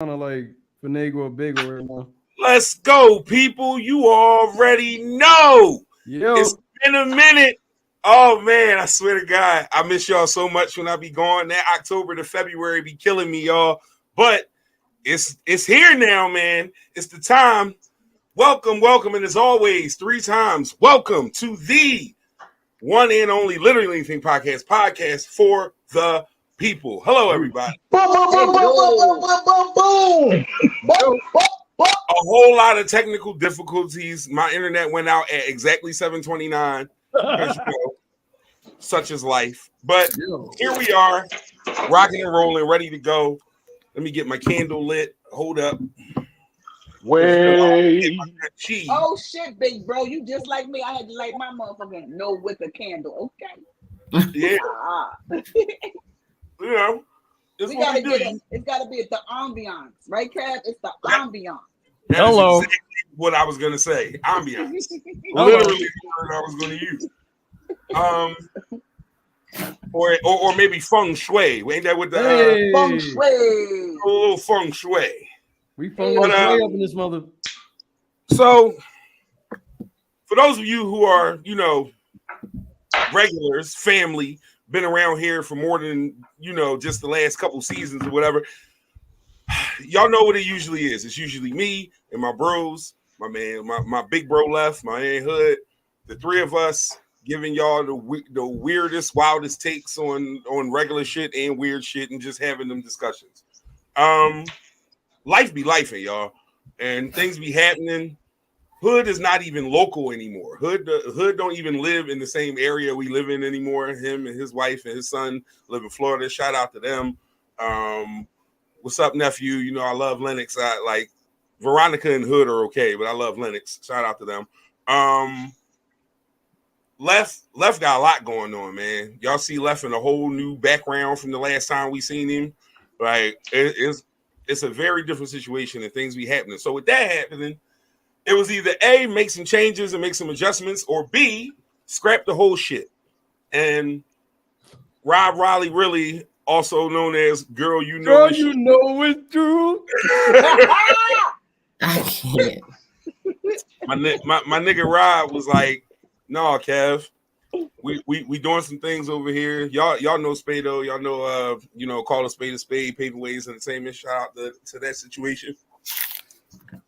kind of like finagle a bagel right now. Let's go, people. You already know. It's Yo, been a minute. Oh man, I swear to God, I miss y'all so much when I be gone. That October to February be killing me, y'all. But it's here now, man. It's the time. Welcome, welcome, and as always, 3 times, welcome to the one and only Literally Anything podcast for the people. Hello, everybody. Boom, boom, boom, boom, boom, boom, boom, boom, boom, boom, boom. A whole lot of technical difficulties. My internet went out at exactly 7:29. As you know, such is life. But here we are, rocking and rolling, ready to go. Let me get my candle lit. Hold up. Way. Oh shit, big bro, you just like me. I had to light my motherfucking no with a candle. Okay. Yeah. You know, we gotta get it. It's gotta be the ambiance, right, Kev? It's the ambiance. That Hello. Is exactly what I was gonna say. Ambiance. Literally the word I was gonna use. Or maybe feng shui. Ain't that what the feng shui? A little feng shui. We feng shui up in this mother. So, for those of you who are, regulars, family, been around here for more than just the last couple seasons or whatever. Y'all know what it usually is. It's usually me and my bros, my man, my big bro left, my man Hood, the three of us giving y'all the weirdest, wildest takes on regular shit and weird shit and just having them discussions. Life be lifing, y'all, and things be happening. Hood is not even local anymore. Hood don't even live in the same area we live in anymore. Him and his wife and his son live in Florida. Shout out to them. What's up, nephew? I love Lennox. I like Veronica and Hood are okay, but I love Lennox. Shout out to them. Left got a lot going on, man. Y'all see Left in a whole new background from the last time we seen him. Like it's a very different situation and things be happening. So with that happening, it was either A, make some changes and make some adjustments, or B, scrap the whole shit. And Rob Riley, really also known as Girl You Know It's true. I can't. My nigga Rob was like, "No, Kev, we doing some things over here. Y'all know Spado. Y'all know call a spade. Paving Ways Entertainment. Shout out to that situation."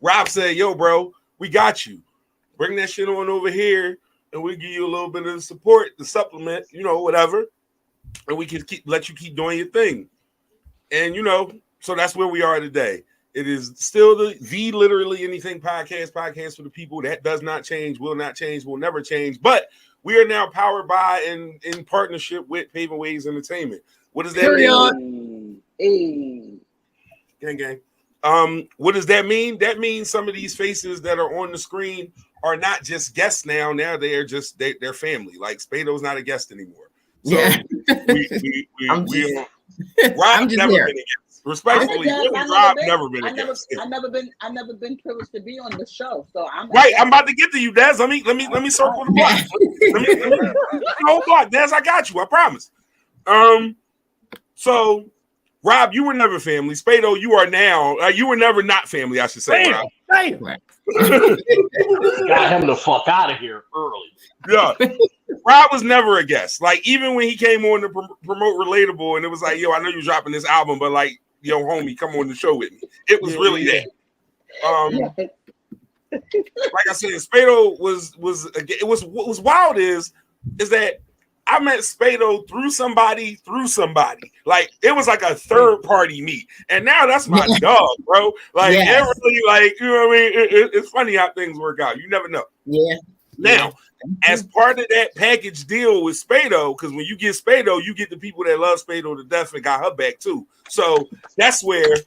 Rob said, "Yo, bro, we got you. Bring that shit on over here, and we'll give you a little bit of support, the supplement, whatever, and we can let you keep doing your thing." And so that's where we are today. It is still the Literally Anything podcast for the people. That does not change, will not change, will never change. But we are now powered by and in partnership with Paving Ways Entertainment. What does that mean? Gang. What does that mean? That means some of these faces that are on the screen are not just guests now. Now they are just they're family. Like Spado's not a guest anymore. So Rob's never been a guest. Respectfully, Rob never been a guest. I never been privileged to be on the show. So I'm about to get to you, Dez. Let me circle the block. Hold on, Dez. I got you. I promise. So Rob, you were never family. Spado, you are now. You were never not family, I should say. Rob. Got him the fuck out of here early. Yeah. Rob was never a guest. Like, even when he came on to promote Relatable, and it was like, yo, I know you're dropping this album, but like, yo, homie, come on the show with me. It was really that. Like I said, Spado was what was wild is that I met Spado through somebody. Like, it was like a third party meet. And now that's my dog, bro. Like, it really, like, you know what I mean? It's funny how things work out. You never know. Yeah. Now, as part of that package deal with Spado, because when you get Spado, you get the people that love Spado to death and got her back too. So that's where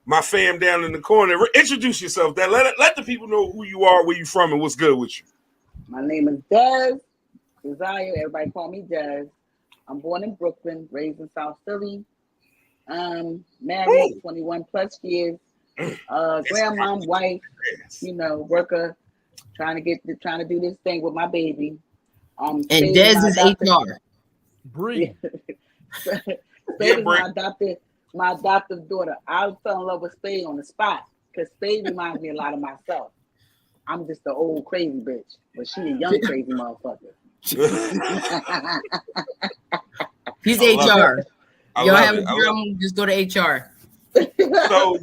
my fam down in the corner. Introduce yourself. That let the people know who you are, where you from, and what's good with you. My name is Dez Desire. Everybody call me Dez. I'm born in Brooklyn, raised in South Philly. Married 21 plus years. Grandma, wife, worker. Trying to do this thing with my baby. And Dez is HR. Bree. Baby's my adopted my adoptive daughter. I fell in love with Spade on the spot because Spade reminds me a lot of myself. I'm just the old crazy bitch, but she a young crazy motherfucker. He's I love HR. I Y'all love have it. a I love drum, just go to HR. So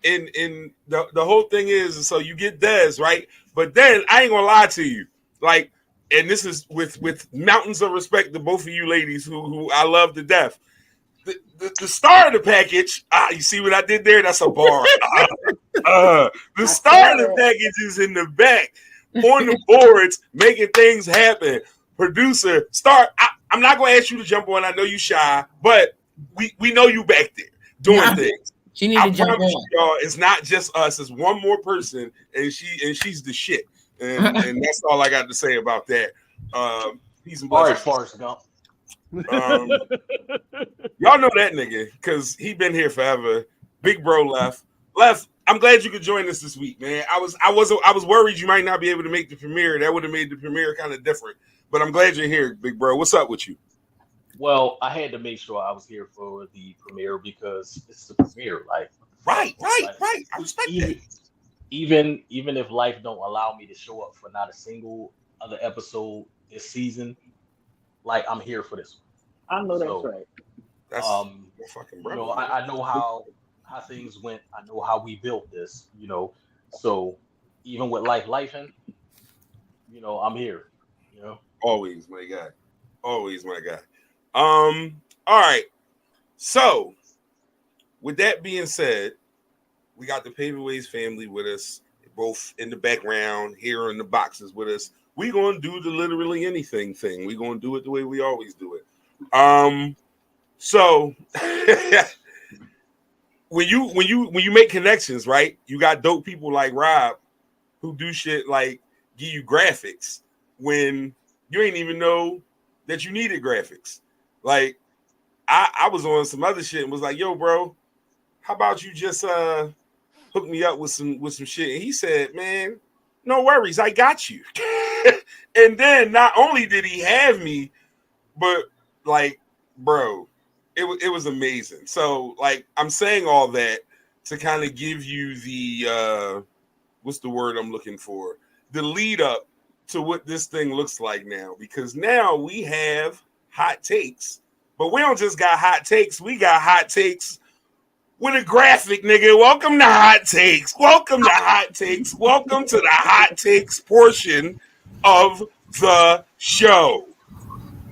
in the whole thing is, so you get Dez, right? But then I ain't gonna lie to you, like, and this is with mountains of respect to both of you ladies who I love to death. The star of the package, you see what I did there? That's a bar. The star of the package is in the back on the boards, making things happen. Producer, star. I'm not gonna ask you to jump on. I know you shy, but we know you back there doing things. She need I to jump promise on. you, y'all, it's not just us. It's one more person, and she's the shit. And that's all I got to say about that. Peace and All right, blessings. Forrest Gump. Y'all know that nigga because he been here forever. Big bro left. I'm glad you could join us this week, man. I was worried you might not be able to make the premiere. That would have made the premiere kind of different. But I'm glad you're here, big bro. What's up with you? Well, I had to make sure I was here for the premiere because it's the premiere. Like, Right. I respect that. Even if life don't allow me to show up for not a single other episode this season, like I'm here for this one. I know that's right. That's fucking you brother. know, I know how things went. I know how we built this. You know, so even with lifing, you know, I'm here. You know, Always my guy. All right. So, with that being said, we got the Paperways family with us, both in the background, here in the boxes with us. We're gonna do the literally anything thing. We're gonna do it the way we always do it. So when you make connections, right? You got dope people like Rob who do shit like give you graphics when you ain't even know that you needed graphics. Like I was on some other shit and was like, yo, bro, how about you just hook me up with some shit? And he said, man, no worries, I got you. And then not only did he have me, but like, bro, it was amazing. So like I'm saying all that to kind of give you the what's the word I'm looking for? The lead up to what this thing looks like now, because now we have hot takes, but we don't just got hot takes, we got hot takes with a graphic, nigga. Welcome to Hot Takes. Welcome to Hot Takes. Welcome to the Hot Takes portion of the show.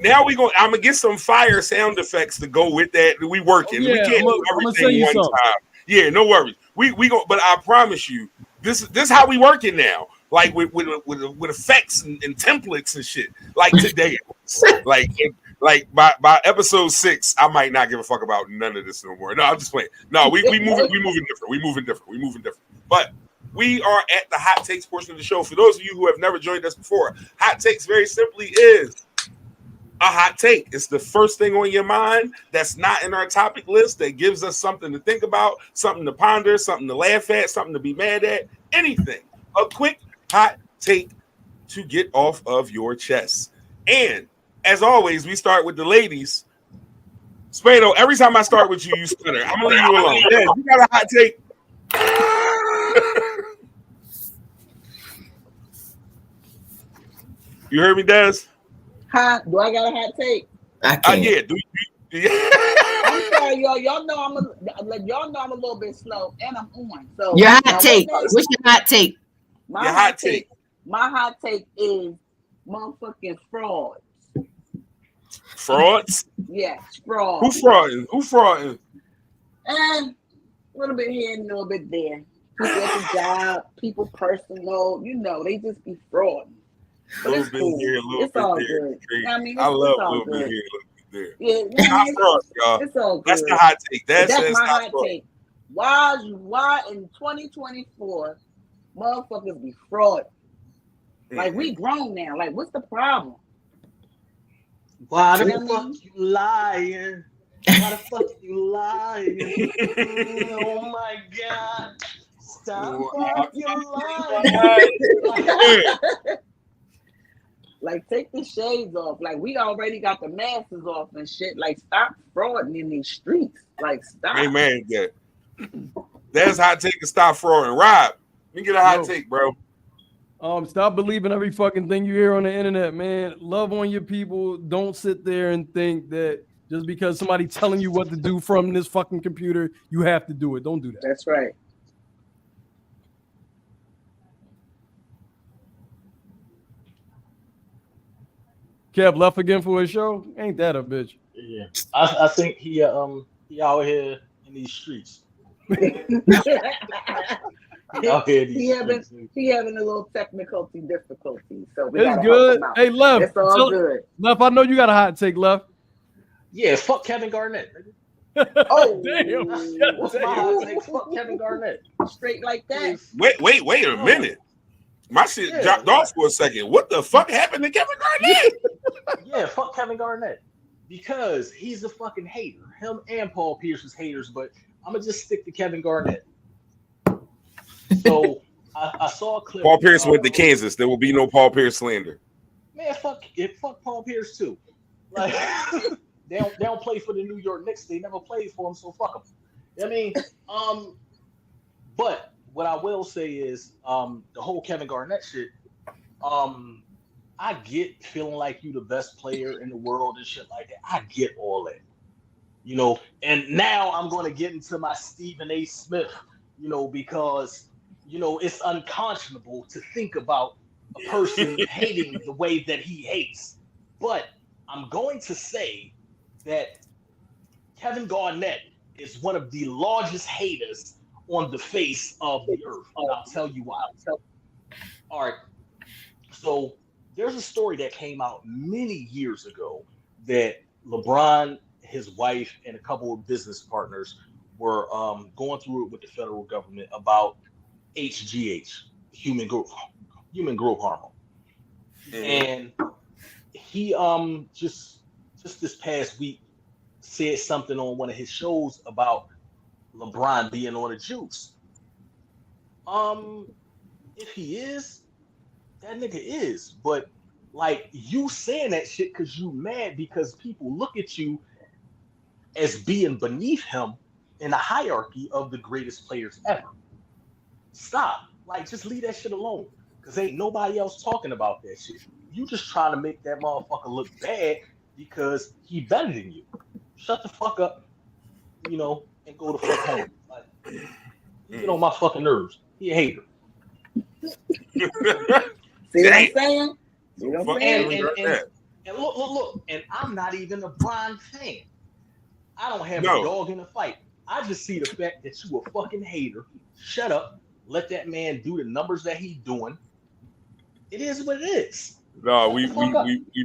Now I'm gonna get some fire sound effects to go with that. We working. We can't do everything one time. Yeah, no worries. We go, but I promise you, this how we working now. Like with effects and templates and shit. Like today, like by episode 6, I might not give a fuck about none of this no more. No, I'm just playing. No, we moving different. We moving different. But we are at the Hot Takes portion of the show. For those of you who have never joined us before, Hot Takes very simply is a hot take. It's the first thing on your mind that's not in our topic list that gives us something to think about, something to ponder, something to laugh at, something to be mad at, anything. A quick hot take to get off of your chest. And as always, we start with the ladies. Spado, every time I start with you, you stutter. I'm gonna leave you alone. Dez, you got a hot take? You heard me, Dez? Do I got a hot take? I can't. Yeah. I'm sorry, y'all. Y'all know I'm a little bit slow, and I'm on. So Your hot take. What's your hot take? My hot take. My hot take is motherfucking frauds. Frauds? Yes, fraud. Who frauding? And a little bit here and a little bit there. People at the job, people personal, they just be fraud. A little bit here, a little it's bit all there. good. I love a little bit here, a little bit there. Yeah, not fraud, y'all. It's all good. That's the hot take. That's my hot take. Why in 2024 motherfuckers be fraud? Like we grown now. Like what's the problem? Why the fuck you lying? Why the fuck you lying? Oh my god. Stop fucking lying. Like, take the shades off. Like, we already got the masks off and shit. Like, stop frauding in these streets. Like, stop. Amen. Yeah. That's hot take and stop frauding. Rob, let me get a hot take, bro. Stop believing every fucking thing you hear on the internet, man. Love on your people. Don't sit there and think that just because somebody telling you what to do from this fucking computer, you have to do it. Don't do that. That's right. Kev left again for his show. Ain't that a bitch? Yeah, I think he out here in these streets. Out here in these streets. He having a little technical difficulty, so we It's gotta good. help him out. Hey, Left. It's all good. Left, I know you got a hot take, Left. Yeah, fuck Kevin Garnett. Oh, Damn. What's my hot take? Fuck Kevin Garnett. Straight like that. Wait a minute. My shit dropped off for a second. What the fuck happened to Kevin Garnett? Yeah, fuck Kevin Garnett. Because he's a fucking hater. Him and Paul Pierce is haters, but I'm gonna just stick to Kevin Garnett. So I saw a clip. Paul Pierce went to Kansas. There will be no Paul Pierce slander. Man, fuck Paul Pierce too. Like they don't play for the New York Knicks. They never played for him, so fuck them. I mean, but what I will say is the whole Kevin Garnett shit. I get feeling like you the best player in the world and shit like that. I get all that, you know. And now I'm going to get into my Stephen A. Smith, you know, because you know it's unconscionable to think about a person hating the way that he hates. But I'm going to say that Kevin Garnett is one of the largest haters on the face of the earth. And I'll tell you why. All right. So there's a story that came out many years ago that LeBron, his wife, and a couple of business partners were going through it with the federal government about HGH, human growth hormone. And he just this past week said something on one of his shows about LeBron being on the juice. If he is, that nigga is. But like you saying that shit because you mad because people look at you as being beneath him in the hierarchy of the greatest players ever. Stop. Like just leave that shit alone. Cause ain't nobody else talking about that shit. You just trying to make that motherfucker look bad because he better than you. Shut the fuck up, you know, and go the fuck home. Like, you get on my fucking nerves. He a hater. See what I'm saying? See what I'm saying? And look, and I'm not even a Bron fan. I don't have a dog in the fight. I just see the fact that you a fucking hater. Shut up. Let that man do the numbers that he's doing. It is what it is. No, we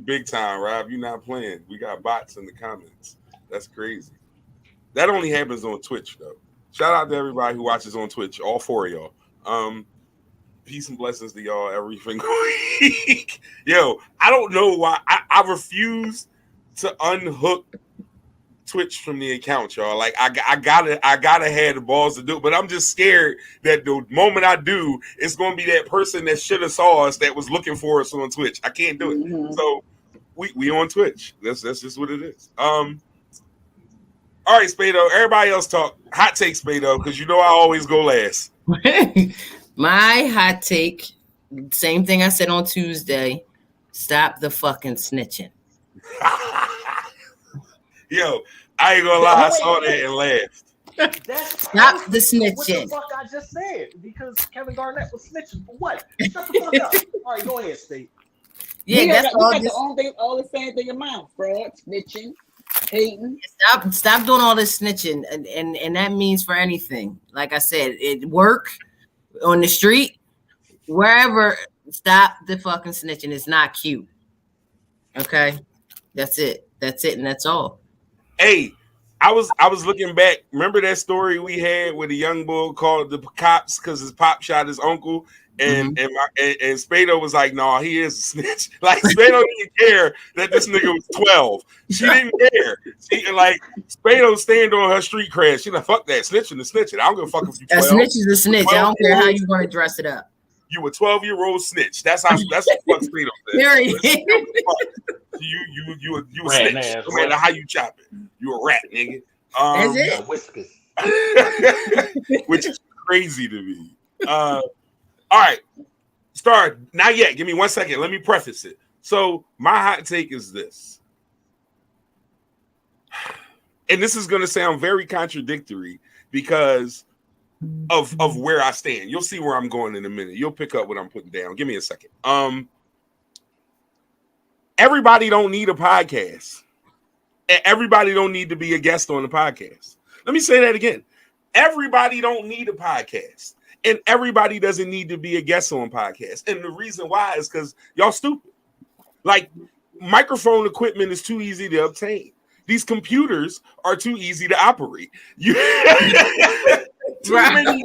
big time, Rob. You're not playing. We got bots in the comments. That's crazy. That only happens on Twitch, though. Shout out to everybody who watches on Twitch, all four of y'all. Peace and blessings to y'all every single week. Yo, I don't know why. I refuse to unhook Twitch from the account, y'all. Like I gotta have the balls to do it, but I'm just scared that the moment I do, it's gonna be that person that should have saw us that was looking for us on Twitch. I can't do it. Mm-hmm. So we on Twitch. That's just what it is. All right, Spado. Everybody else talk. Hot take, Spado, because you know I always go last. My hot take, same thing I said on Tuesday. Stop the fucking snitching. Yo, I ain't gonna lie, I saw that and laughed. Stop the snitching. What the fuck I just said? Because Kevin Garnett was snitching for what? Shut the fuck up. All right, go ahead, State. Yeah, that's all. All the same thing in mind. Fraud, snitching, hating. Stop doing all this snitching, and that means for anything. Like I said, it work on the street, wherever. Stop the fucking snitching. It's not cute. Okay, that's it, and that's all. Hey, I was looking back. Remember that story we had where the young bull called the cops because his pop shot his uncle, and Spado was like, "No, he is a snitch." Like Spado didn't care that this nigga was 12. She didn't care. Like Spado stand on her street cred. She like, "Fuck that, snitching the snitching. I don't give a fuck if you 12." A snitch is a snitch. I don't care how you want to dress it up. You a 12-year-old snitch. That's what fuck Speedo said. Period. You a Rat snitch. ass No matter rat. how you chop it, you a rat, nigga. That's it. Got whiskers. Which is crazy to me. All right, Star. Not yet. Give me 1 second. Let me preface it. So my hot take is this, and this is going to sound very contradictory because of where I stand. You'll see where I'm going in a minute. You'll pick up what I'm putting down. Give me a second. Everybody don't need a podcast. Everybody don't need to be a guest on the podcast. Let me say that again. Everybody don't need a podcast. And everybody doesn't need to be a guest on podcast. And the reason why is because y'all stupid. Like, microphone equipment is too easy to obtain. These computers are too easy to operate. Too many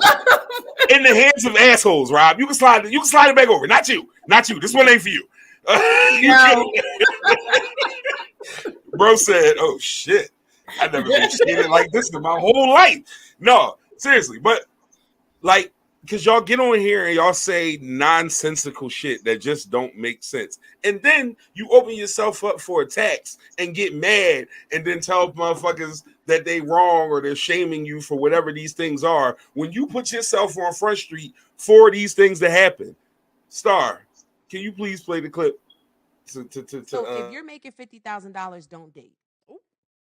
in the hands of assholes, Rob. You can slide it back over. Not you. This one ain't for you. No. Bro said, "Oh shit, I never been treated like this in my whole life." No, seriously, but like, because y'all get on here and y'all say nonsensical shit that just don't make sense, and then you open yourself up for attacks and get mad, and then tell motherfuckers that they wrong or they're shaming you for whatever these things are. When you put yourself on Front Street for these things to happen, Star, can you please play the clip? So if you're making $50,000, don't date. Ooh.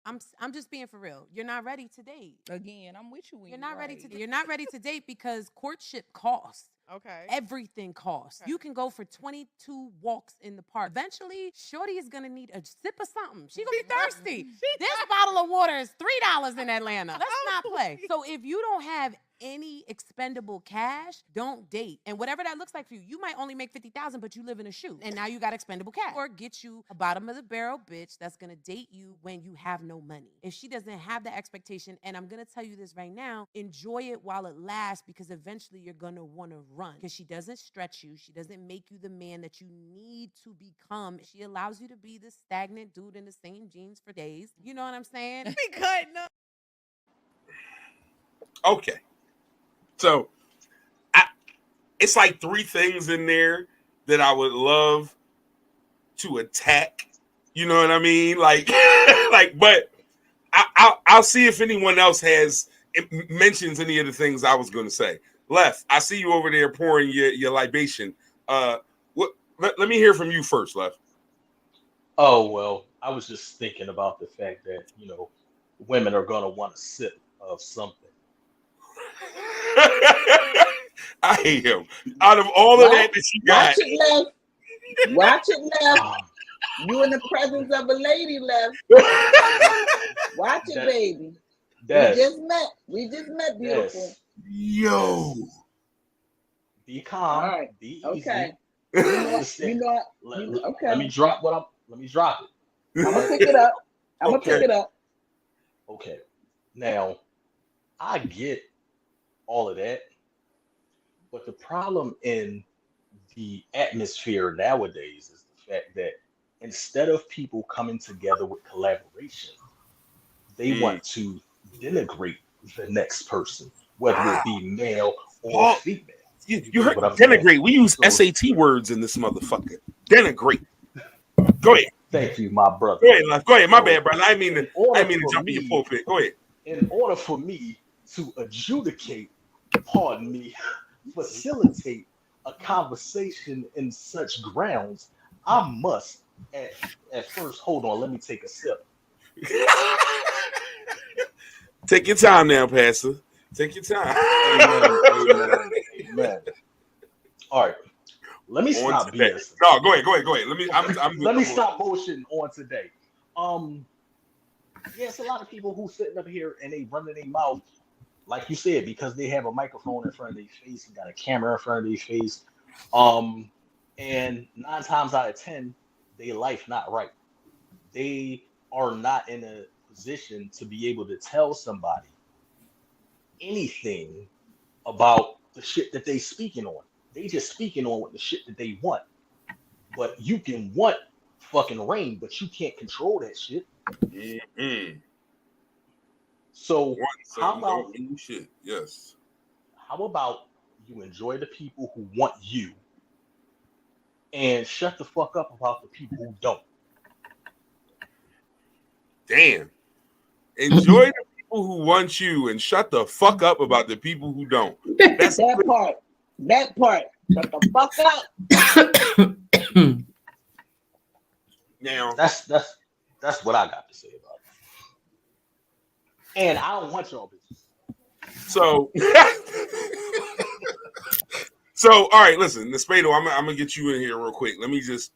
I'm just being for real. You're not ready to date. Again, I'm with you. When You're not ready to date. You're not ready to date because courtship costs. Okay. Everything costs. Okay. You can go for 22 walks in the park. Eventually, Shorty is gonna need a sip of something. She's gonna be thirsty. This bottle of water is $3 in Atlanta. Let's not play. So if you don't have any expendable cash, don't date. And whatever that looks like for you, you might only make $50,000, but you live in a shoe, and now you got expendable cash. Or get you a bottom of the barrel bitch that's gonna date you when you have no money. If she doesn't have that expectation, and I'm gonna tell you this right now, enjoy it while it lasts, because eventually you're gonna wanna run. Because she doesn't stretch you, she doesn't make you the man that you need to become. She allows you to be this stagnant dude in the same jeans for days. You know what I'm saying? Be cutting up. Okay. So, it's like three things in there that I would love to attack. You know what I mean? Like, but I'll see if anyone else mentions any of the things I was going to say. Left, I see you over there pouring your libation. Let me hear from you first, Left. Oh, well, I was just thinking about the fact that, women are going to want a sip of something. I hate him. Out of all of that you got. Watch it, Left. You in the presence of a lady, Left. Watch it, baby. We just met, beautiful. Yes. Yo. Be calm. All right. Be easy. Okay. Okay. Let me drop it. I'm gonna pick it up. Okay. Now, I get all of that, but the problem in the atmosphere nowadays is the fact that instead of people coming together with collaboration, they want to denigrate the next person, whether it be male or female. You heard denigrate. We use SAT words in this motherfucker. Denigrate. Go ahead. Thank you, my brother. Go ahead. My bad, brother. I mean to jump in your pulpit. Go ahead. In order for me to adjudicate, pardon me, facilitate a conversation in such grounds, I must at first, hold on, let me take a sip. Take your time now, Pastor. Take your time. Amen. All right. Let me stop BS. No, go ahead. Let me stop bullshitting on today. It's a lot of people who sitting up here and they running their mouth, like you said, because they have a microphone in front of their face and got a camera in front of their face. And 9 times out of 10, they life not right. They are not in a position to be able to tell somebody anything about the shit that they speaking on. They just speaking on the shit that they want. But you can want fucking rain, but you can't control that shit. Mm-hmm. So how about shit? Yes. How about you enjoy the people who want you, and shut the fuck up about the people who don't. Damn. Enjoy the people who want you and shut the fuck up about the people who don't. That's that part. That part. Shut the fuck up. Now that's what I got to say about it. And I don't want y'all bitches. So so all right, listen, Spado, I'm gonna get you in here real quick. Let me just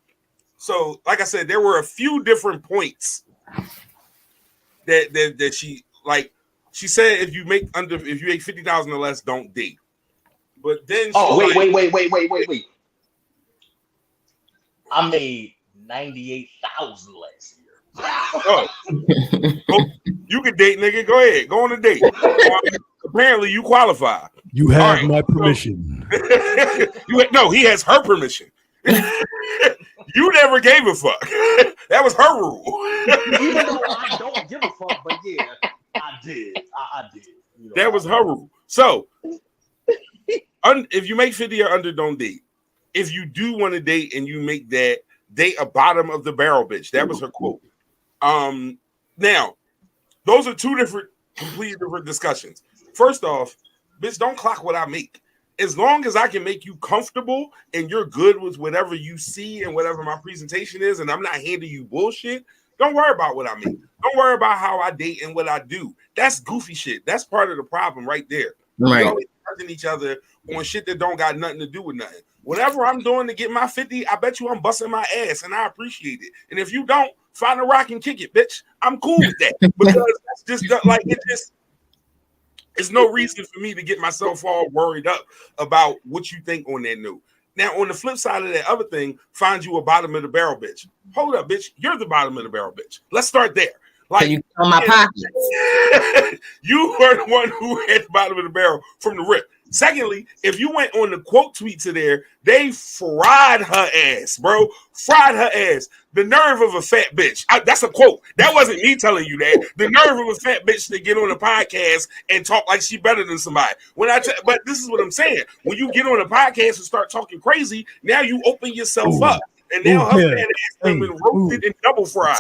like I said, there were a few different points that she like. She said if you make 50,000 or less, don't date. But then wait. I made 98,000 last year. Oh, you can date, nigga. Go ahead, go on a date. Apparently, you qualify. You have my permission. No, he has her permission. You never gave a fuck. That was her rule. Even though I don't give a fuck, but yeah, I did. I did. You know, that was her rule. So, if you make 50 or under, don't date. If you do want to date and you make that, date a bottom of the barrel bitch. That was her quote. Now, those are two completely different discussions. First off, bitch, don't clock what I make. As long as I can make you comfortable and you're good with whatever you see and whatever my presentation is, and I'm not handing you bullshit, don't worry about what I make. Don't worry about how I date and what I do. That's goofy shit. That's part of the problem right there. Right. We always judging each other on shit that don't got nothing to do with nothing. Whatever I'm doing to get my 50, I bet you I'm busting my ass, and I appreciate it. And if you don't, find a rock and kick it, bitch. I'm cool with that. Because that's just like it's no reason for me to get myself all worried up about what you think on that note. Now, on the flip side of that other thing, find you a bottom of the barrel bitch. Hold up, bitch. You're the bottom of the barrel bitch. Let's start there. Like, so you on my pockets. You were the one who had the bottom of the barrel from the rip. Secondly, if you went on the quote tweet to there, they fried her ass, bro. Fried her ass. The nerve of a fat bitch. That's a quote. That wasn't me telling you that. The nerve of a fat bitch to get on a podcast and talk like she better than somebody. But this is what I'm saying. When you get on a podcast and start talking crazy, now you open yourself up. And now her fat ass has been roasted and double fried.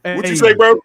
What you say, bro?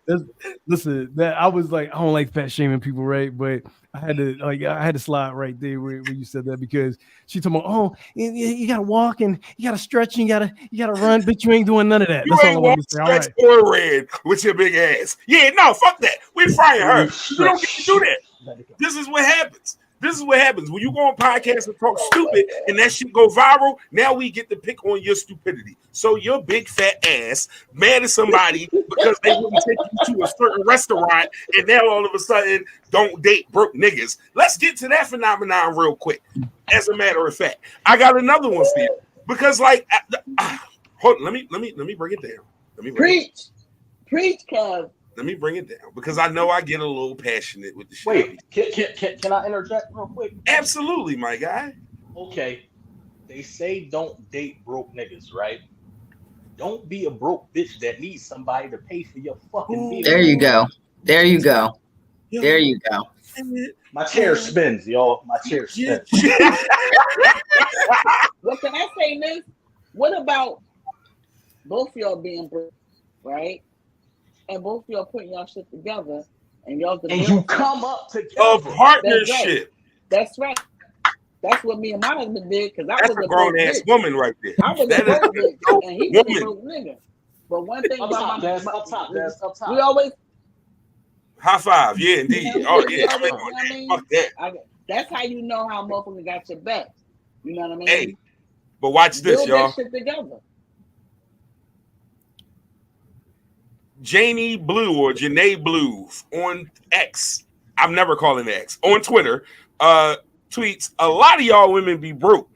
Listen, that I was like, I don't like fat shaming people, right? But I had to slide right there where you said that, because she told me, oh, you gotta walk and you gotta stretch and you gotta run, but you ain't doing none of that. You ain't walk, stretch, or red with your big ass. Yeah, no, fuck that. We frying her. You don't get to do that. This is what happens. This is what happens when you go on podcasts and talk stupid and that shit go viral. Now we get to pick on your stupidity. So your big fat ass mad at somebody because they wouldn't take you to a certain restaurant, and now all of a sudden don't date broke niggas. Let's get to that phenomenon real quick. As a matter of fact, I got another one for you, because like, hold on, let me bring it down. Preach, cuz. Let me bring it down, because I know I get a little passionate with the shit. Wait, can I interject real quick? Absolutely, my guy. Okay, they say don't date broke niggas, right? Don't be a broke bitch that needs somebody to pay for your fucking meal. There you go. There you go. There you go. My chair spins, y'all. My chair spins. Well, can I say this? What about both of y'all being broke, right? And both of y'all putting y'all shit together, and you come up together. A partnership. That's right. That's what me and my husband did, because I was a grown ass woman right there. I was a broke bitch, and he was a broke nigga. But one thing about we always high five, yeah, indeed. Oh yeah, fuck that. That's how you know how motherfucker got your back. You know what I mean? Hey, but watch this, build y'all. that shit together. Janie Blue or Janae Blue on X, I'm never calling X, on Twitter, tweets, a lot of y'all women be broke.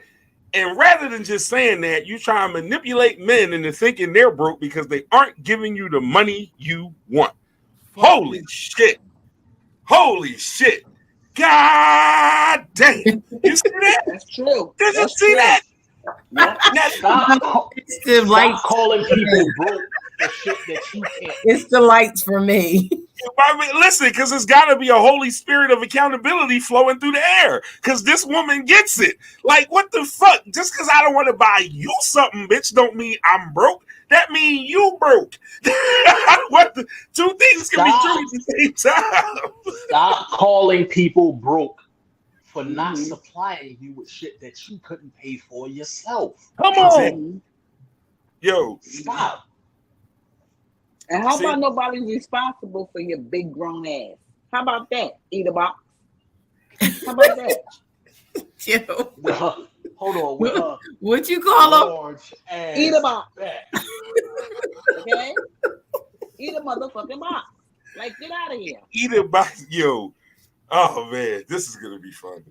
And rather than just saying that, you try and manipulate men into thinking they're broke because they aren't giving you the money you want. Holy shit. Holy shit. God damn. You see that? That's true. Did you see that? Stop calling people broke for shit that you can't. It's the lights for me. I mean, listen, because there's got to be a holy spirit of accountability flowing through the air. Because this woman gets it. Like, what the fuck? Just because I don't want to buy you something, bitch, don't mean I'm broke. That means you broke. What the two things can be true at the same time. Stop calling people broke for not supplying you with shit that you couldn't pay for yourself. Come on. Yo, stop. And how about nobody's responsible for your big grown ass? How about that? Eat a box. How about that? Yo. Hold on. What you call them? Eat a box. Okay? Eat a motherfucking box. Like, get out of here. Eat a box. Yo. Oh, man. This is going to be fun.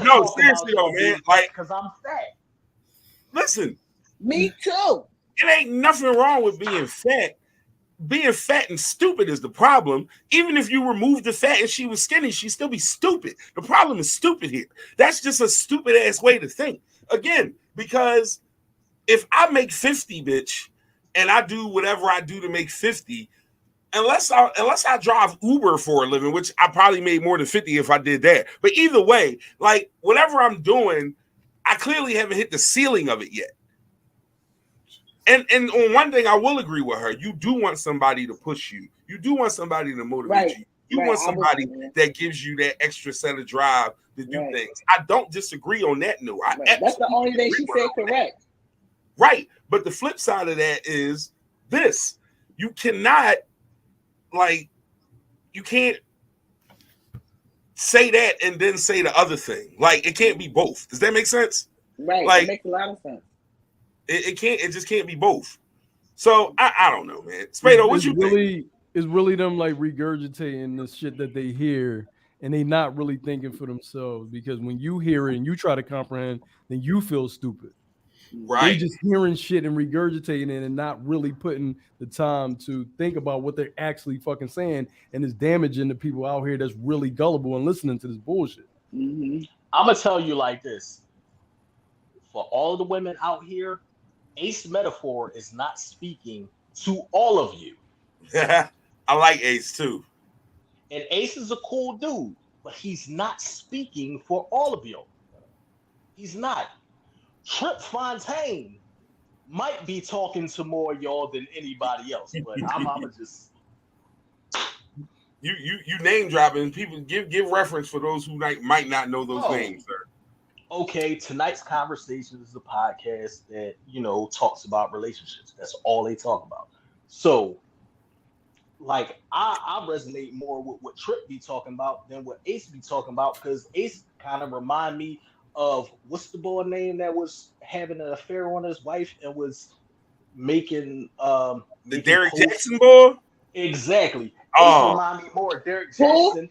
No, seriously, though, man. Like, because I'm fat. Listen. Me too. It ain't nothing wrong with being fat. Being fat and stupid is the problem. Even if you remove the fat and she was skinny, she'd still be stupid. The problem is stupid here. That's just a stupid ass way to think. Again, because if I make 50, bitch, and I do whatever I do to make 50, unless I drive Uber for a living, which I probably made more than 50 if I did that. But either way, like whatever I'm doing, I clearly haven't hit the ceiling of it yet. And on one thing, I will agree with her. You do want somebody to push you. You do want somebody to motivate you. You want somebody that gives you that extra set of drive to do things. I don't disagree on that note. That's the only thing she said correct. Right. But the flip side of that is this. You cannot, you can't say that and then say the other thing. Like, it can't be both. Does that make sense? Right. Like, it makes a lot of sense. It can't. It just can't be both. So I don't know, man. Spado, what you think? It's really them like regurgitating the shit that they hear, and they not really thinking for themselves. Because when you hear it and you try to comprehend, then you feel stupid. Right. They just hearing shit and regurgitating it and not really putting the time to think about what they're actually fucking saying, and it's damaging the people out here that's really gullible and listening to this bullshit. I'm gonna tell you like this: for all of the women out here, Ace Metaphor is not speaking to all of you. I like Ace too. And Ace is a cool dude, but he's not speaking for all of you. He's not. Trip Fontaine might be talking to more y'all than anybody else, but I'm just you name dropping people. Give reference for those who might not know those names, sir. Okay, tonight's conversation is a podcast that, talks about relationships. That's all they talk about. So, like, I resonate more with what Trip be talking about than what Ace be talking about, because Ace kind of remind me of, what's the boy name that was having an affair on his wife and was making the Derrick Jackson boy? Exactly. Ace remind me more of Derrick Jackson.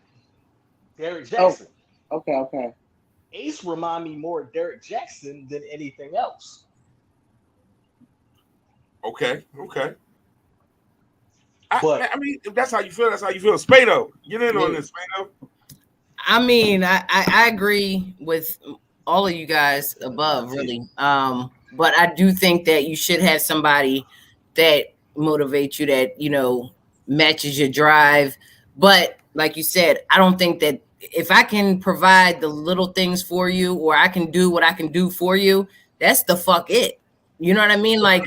Derrick Jackson. Oh, okay. Ace remind me more of Derrick Jackson than anything else. Okay. But I mean, if that's how you feel, that's how you feel. Spado, get in on this, Spado. I mean, I agree with all of you guys above, really. But I do think that you should have somebody that motivates you, that, matches your drive. But like you said, I don't think that if I can provide the little things for you, or I can do what I can do for you, that's the fuck it. You know what I mean? Like,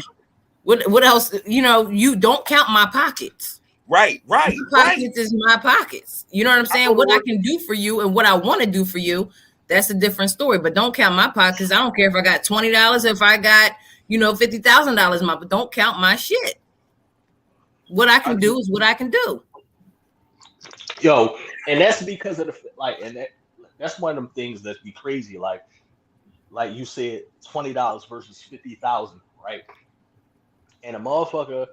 what else? You don't count my pockets. Right. My pockets is my pockets. You know what I'm saying? What I can do for you and what I want to do for you, that's a different story. But don't count my pockets. I don't care if I got $20, if I got, $50,000 but don't count my shit. What I can do is what I can do. Yo, and that's because of that's one of them things that be crazy. Like you said, $20 versus 50,000, right? And a motherfucker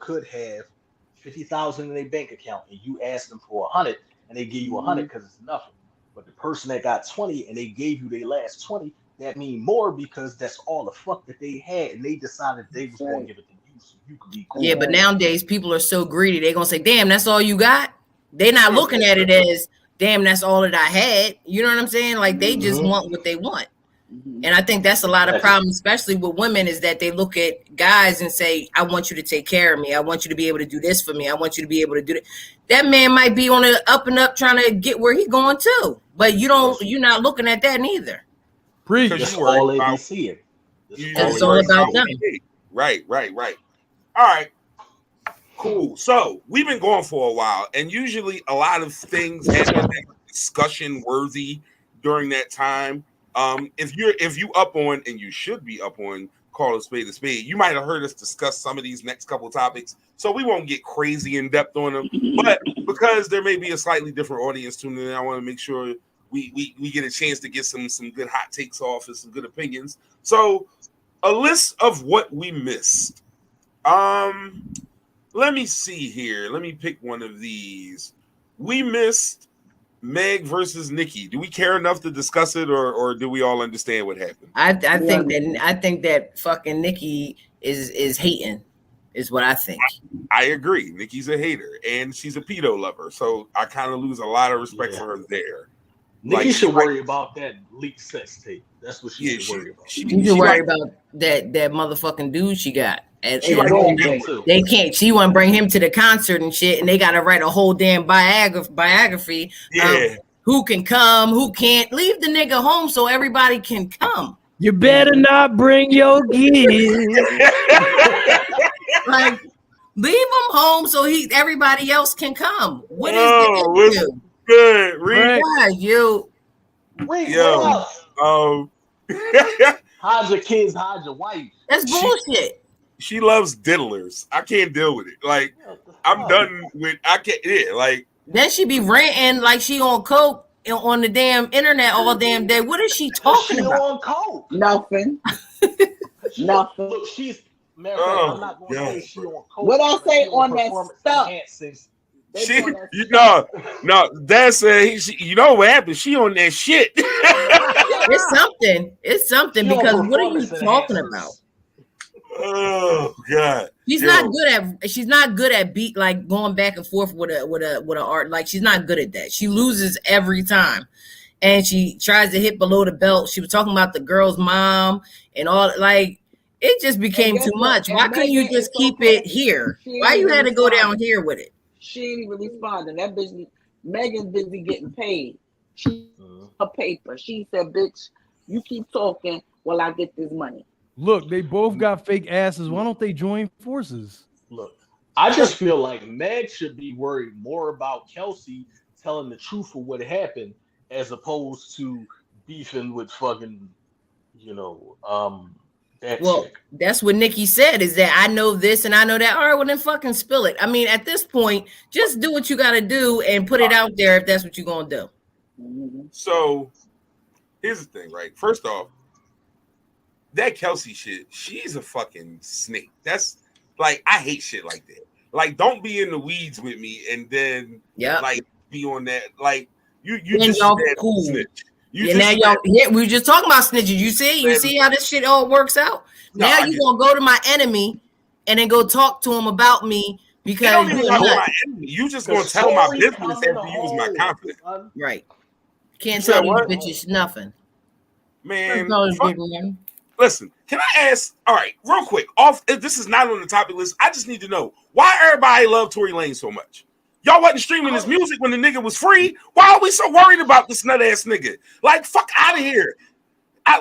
could have 50,000 in their bank account, and you ask them for 100, and they give you 100 because it's nothing. But the person that got 20 and they gave you their last 20, that mean more because that's all the fuck that they had, and they decided they was going to give it to you so you could be cool. Yeah, but nowadays people are so greedy. They're gonna say, "Damn, that's all you got." They're not looking at it as damn, that's all that I had. You know what I'm saying? Like they just want what they want. And I think that's a lot of problems, especially with women, is that they look at guys and say, I want you to take care of me. I want you to be able to do this for me. I want you to be able to do that. That man might be on the up and up trying to get where he's going to, but you're not looking at that neither. Preach. That's all they be seeing. It's all about them. Right. All right. Cool. So we've been going for a while, and usually a lot of things have been discussion worthy during that time. If you up on, and you should be up on, Call a Spade, you might have heard us discuss some of these next couple topics, so we won't get crazy in depth on them. But because there may be a slightly different audience tuning in, I want to make sure we get a chance to get some good hot takes off and some good opinions. So a list of what we missed. Let me see here. Let me pick one of these. We missed Meg versus Nikki. Do we care enough to discuss it, or do we all understand what happened? I think that fucking Nikki is hating, is what I think. I agree. Nikki's a hater, and she's a pedo lover, so I kind of lose a lot of respect for her there. Nikki should worry about that leaked sex tape. That's what she should worry about. She should worry about that motherfucking dude she got. And they can't. She want to bring him to the concert and shit, and they got to write a whole damn biography. Who can come? Who can't? Leave the nigga home so everybody can come. You better not bring your kids. Like, leave him home so everybody else can come. What is the issue? Good, Reed. Why you? Hide your kids, hide your wife. That's bullshit. She loves diddlers. I can't deal with it. Like, I'm done with. I can't. Yeah, like. Then she be ranting like she on coke on the damn internet all damn day. What is she talking about? On coke. Nothing. Nothing. Look, she's. I'm not going to say she on coke. What I say on that stuff? That's you know what happened? She on that shit. It's something because what are you talking about? Oh God. She's not good at beat, like going back and forth with a art. Like, she's not good at that. She loses every time. And she tries to hit below the belt. She was talking about the girl's mom and all, like, it just became too much. Why couldn't you just keep it here? Why you had to go down here with it? She ain't even responding. That bitch, Megan's busy getting paid. She her paper. She said, bitch, you keep talking while I get this money. Look, they both got fake asses. Why don't they join forces? Look, I just feel like Meg should be worried more about Kelsey telling the truth of what happened as opposed to beefing with fucking, that chick. That's what Nikki said, is that I know this and I know that. All right, well then fucking spill it. I mean, at this point, just do what you got to do and put it out there if that's what you're going to do. So here's the thing, right? First off, that Kelsey shit, she's a fucking snake. That's like, I hate shit like that. Like, don't be in the weeds with me and then like be on that. Like, you just cool. snitch. We were just talking about snitches. You see how this shit all works out? No, now you're gonna go to my enemy and then go talk to him about me because you just gonna tell my business after you was my confidant. Right. Can't tell these bitches nothing. Man, listen, can I ask? All right, real quick. This is not on the topic list. I just need to know why everybody loved Tory Lanez so much. Y'all wasn't streaming his music when the nigga was free. Why are we so worried about this nut ass nigga? Like, fuck out of here. Give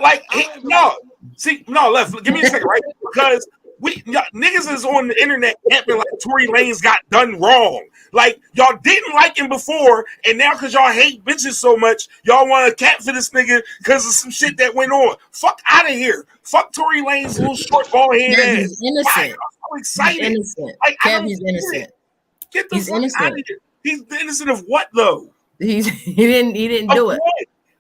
me a second, right? Because niggas is on the internet acting like Tory Lanez got done wrong. Like, y'all didn't like him before, and now because y'all hate bitches so much, y'all want to cat for this nigga because of some shit that went on. Fuck out of here. Fuck Tory Lanez, little short ball head ass. He's innocent. I'm so excited. He's innocent. He's innocent. Get the fuck out of here. He's innocent of what though? He didn't do it.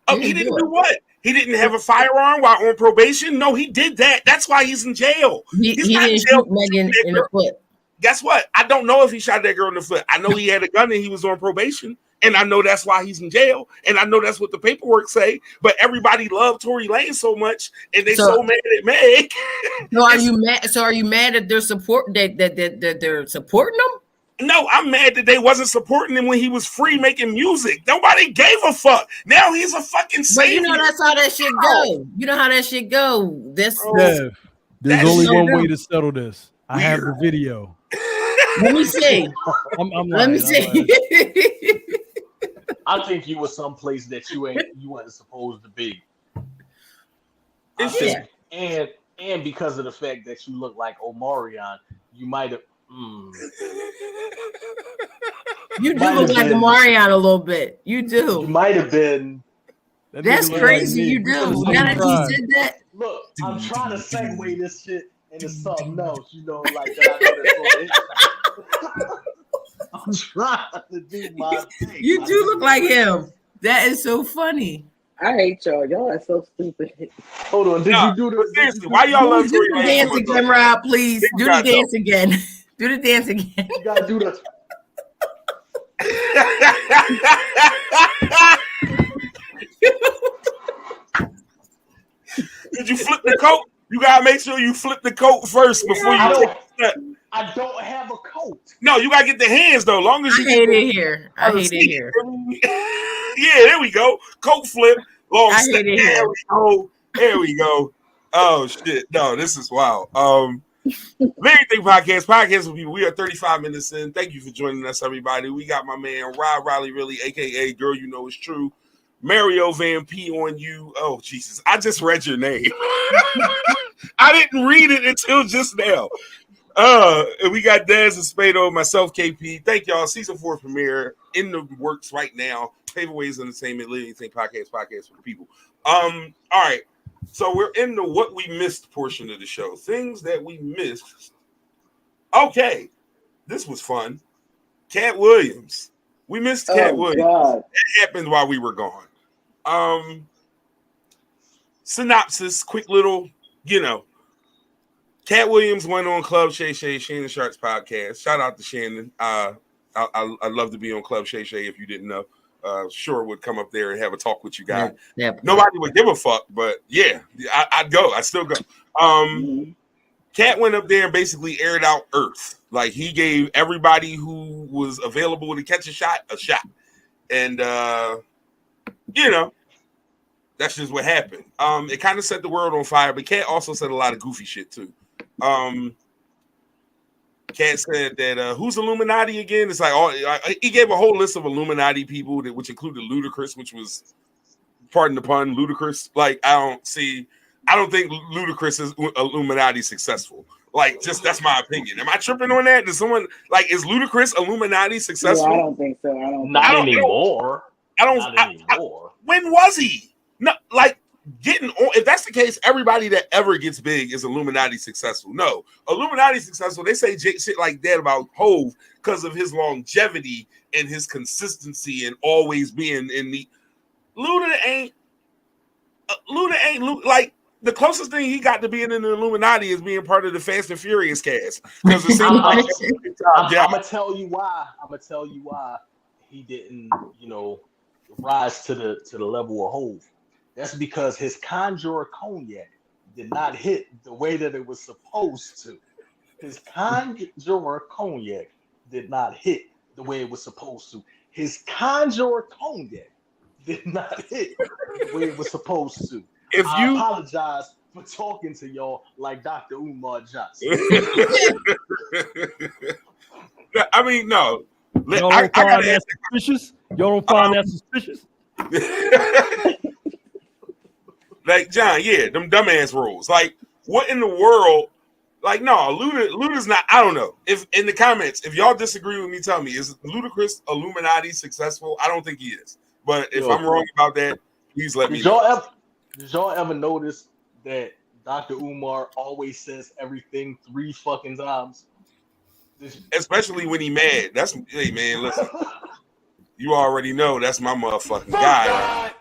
He didn't do what? He didn't have a firearm while on probation? No, he did that. That's why he's in jail. He didn't shoot Megan in the foot. Guess what? I don't know if he shot that girl in the foot. I know he had a gun and he was on probation. And I know that's why he's in jail. And I know that's what the paperwork say. But everybody loved Tory Lanez so much, and they so mad at Meg. So are you mad? So are you mad that they're supporting them? No, I'm mad that they wasn't supporting him when he was free making music. Nobody gave a fuck. Now he's a fucking savior. But you know that's how that shit go. You know how that shit go. That's Dev, there's That's only so one dumb. way to settle this. I have the video. let me see. I'm Let me lying, I'm lying. see. I think you were someplace that you wasn't supposed to be. It's I just think- and because of the fact that you look like Omarion, you might have. You do Might look have like been. Omarion a little bit. You You do. might have been. That That's nigga look crazy. like me. You We do. from the Now same that tribe. you said that, Look, I'm trying to segue this shit into something else. You know, like that. I know that's what it is. I'm trying to do my thing. you my do look like thing. him. That is so funny. I hate y'all. Y'all are so stupid. Hold on. Did Nah, you do but the? seriously, why y'all love Do Tory the Lanez dance so much? again, Rob, please. Think Do the about it, dance again. Do the dance again. You gotta do the. Did you flip the coat? You gotta make sure you flip the coat first before you I take don't. a step. I don't have a coat. No, you gotta get the hands though. Long as I you hate it here. I hate it here. Yeah, there we go. Coat flip, long I step. hate it There here. we go. There we go. Oh shit. No, this is wild. Very Thing Podcast with people. We are 35 minutes in. Thank you for joining us, everybody. We got my man Rob Riley, really, aka Girl You Know It's True. Mario Van P on you. Oh Jesus, I just read your name. I didn't read it until just now. And we got Dez and Spado, myself, KP. Thank y'all. Season 4 premiere in the works right now. Paperways Entertainment, Living Thing Podcast for the people. All right. So we're in the what we missed portion of the show. Things that we missed. Okay. This was fun. Cat Williams. We missed Cat Williams. God. It happened while we were gone. Synopsis, quick little, Cat Williams went on Club Shay Shay, Shannon Sharp's podcast. Shout out to Shannon. I'd love to be on Club Shay Shay if you didn't know. Sure would come up there and have a talk with you guys. Yep. Nobody would give a fuck, but yeah, I'd go. I'd still go. Cat went up there and basically aired out Earth. Like he gave everybody who was available to catch a shot. And that's just what happened. It kind of set the world on fire, but Cat also said a lot of goofy shit too. Cat said that who's Illuminati again? It's like he gave a whole list of Illuminati people which included Ludacris, which was, pardon the pun, ludicrous. Like I don't think Ludacris is Illuminati successful. Like, just that's my opinion. Am I tripping on that? Does someone is Ludacris Illuminati successful? Yeah, I don't think so. Not anymore. Not anymore. When was he? No, like getting on. If that's the case, everybody that ever gets big is Illuminati successful. No, Illuminati successful. They say shit like that about Hove because of his longevity and his consistency and always being in the. Luda ain't like the closest thing he got to being in the Illuminati is being part of the Fast and Furious cast. Because it seems like I'm gonna tell you why. He didn't, rise to the level of Hove. That's because his Conjurer Cognac did not hit the way that it was supposed to. His Conjurer Cognac did not hit the way it was supposed to. His Conjurer Cognac did not hit the way it was supposed to. I apologize for talking to y'all like Dr. Umar Johnson. I mean, no. Y'all don't find that suspicious? Y'all don't find that suspicious? Like, John, yeah, them dumbass rules. Like, what in the world? Like, no, Luda's not. I don't know. If in the comments, if y'all disagree with me, tell me, is Ludacris Illuminati successful? I don't think he is. But if I'm wrong about that, please let me know. Did y'all ever notice that Dr. Umar always says everything 3 fucking times? Especially when he mad. Hey man, listen. You already know that's my motherfucking guy.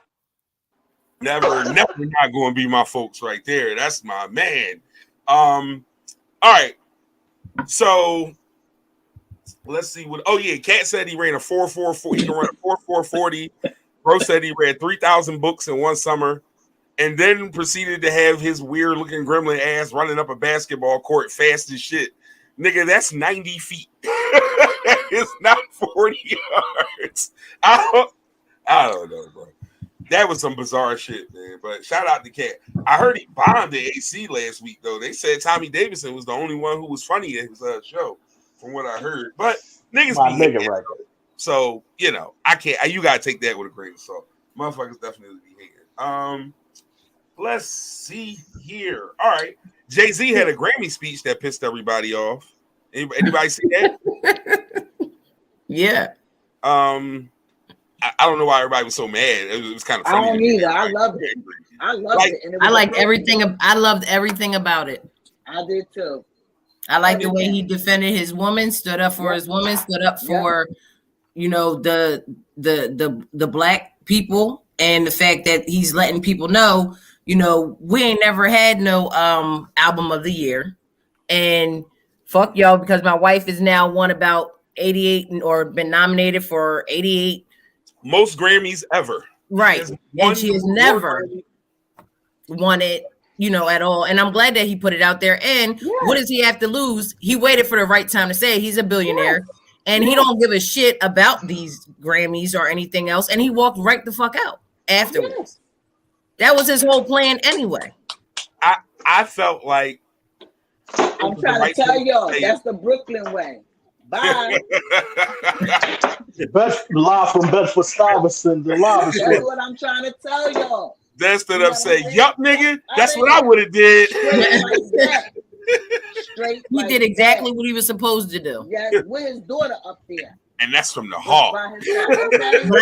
Never not going to be my folks right there. That's my man. All right. So let's see what. Oh yeah, Cat said he ran a 4.44. He can run a 4.440. Bro said he read 3,000 books in one summer, and then proceeded to have his weird looking gremlin ass running up a basketball court fast as shit. Nigga, that's 90 feet. is not 40 yards. I don't know, bro. That was some bizarre shit, man. But shout out to Cat. I heard he bombed the AC last week, though. They said Tommy Davidson was the only one who was funny at his show, from what I heard. But niggas My be nigga hating, right bro. So, you know, I can't. You gotta take that with a grain of salt. Motherfuckers definitely be hating. Let's see here. All right. Jay-Z had a Grammy speech that pissed everybody off. Anybody see that? Yeah. I don't know why everybody was so mad. It was kind of funny. I don't either. I loved it. I loved it. And it was I liked everything. I loved everything about it. I did too. I like the way he defended his woman, stood up for his woman, stood up for, you know, the black people, and the fact that he's letting people know, you know, we ain't never had no album of the year, and fuck y'all, because my wife is now won about 88 or been nominated for 88 most Grammys ever. Right. And she has never won it, you know, at all. And I'm glad that he put it out there. And what does he have to lose? He waited for the right time to say it. He's a billionaire and he don't give a shit about these Grammys or anything else. And he walked right the fuck out afterwards. That was his whole plan anyway. I felt like I'm trying to tell y'all, that's the Brooklyn way. Bye. Best live from Bedford-Stuyvesant. The live. That's what I'm trying to tell y'all. Then stood up, say, "Yup, nigga, that's what I would have did." Straight he did exactly what he was supposed to do. Yeah, with his daughter up there. And that's from the hall. But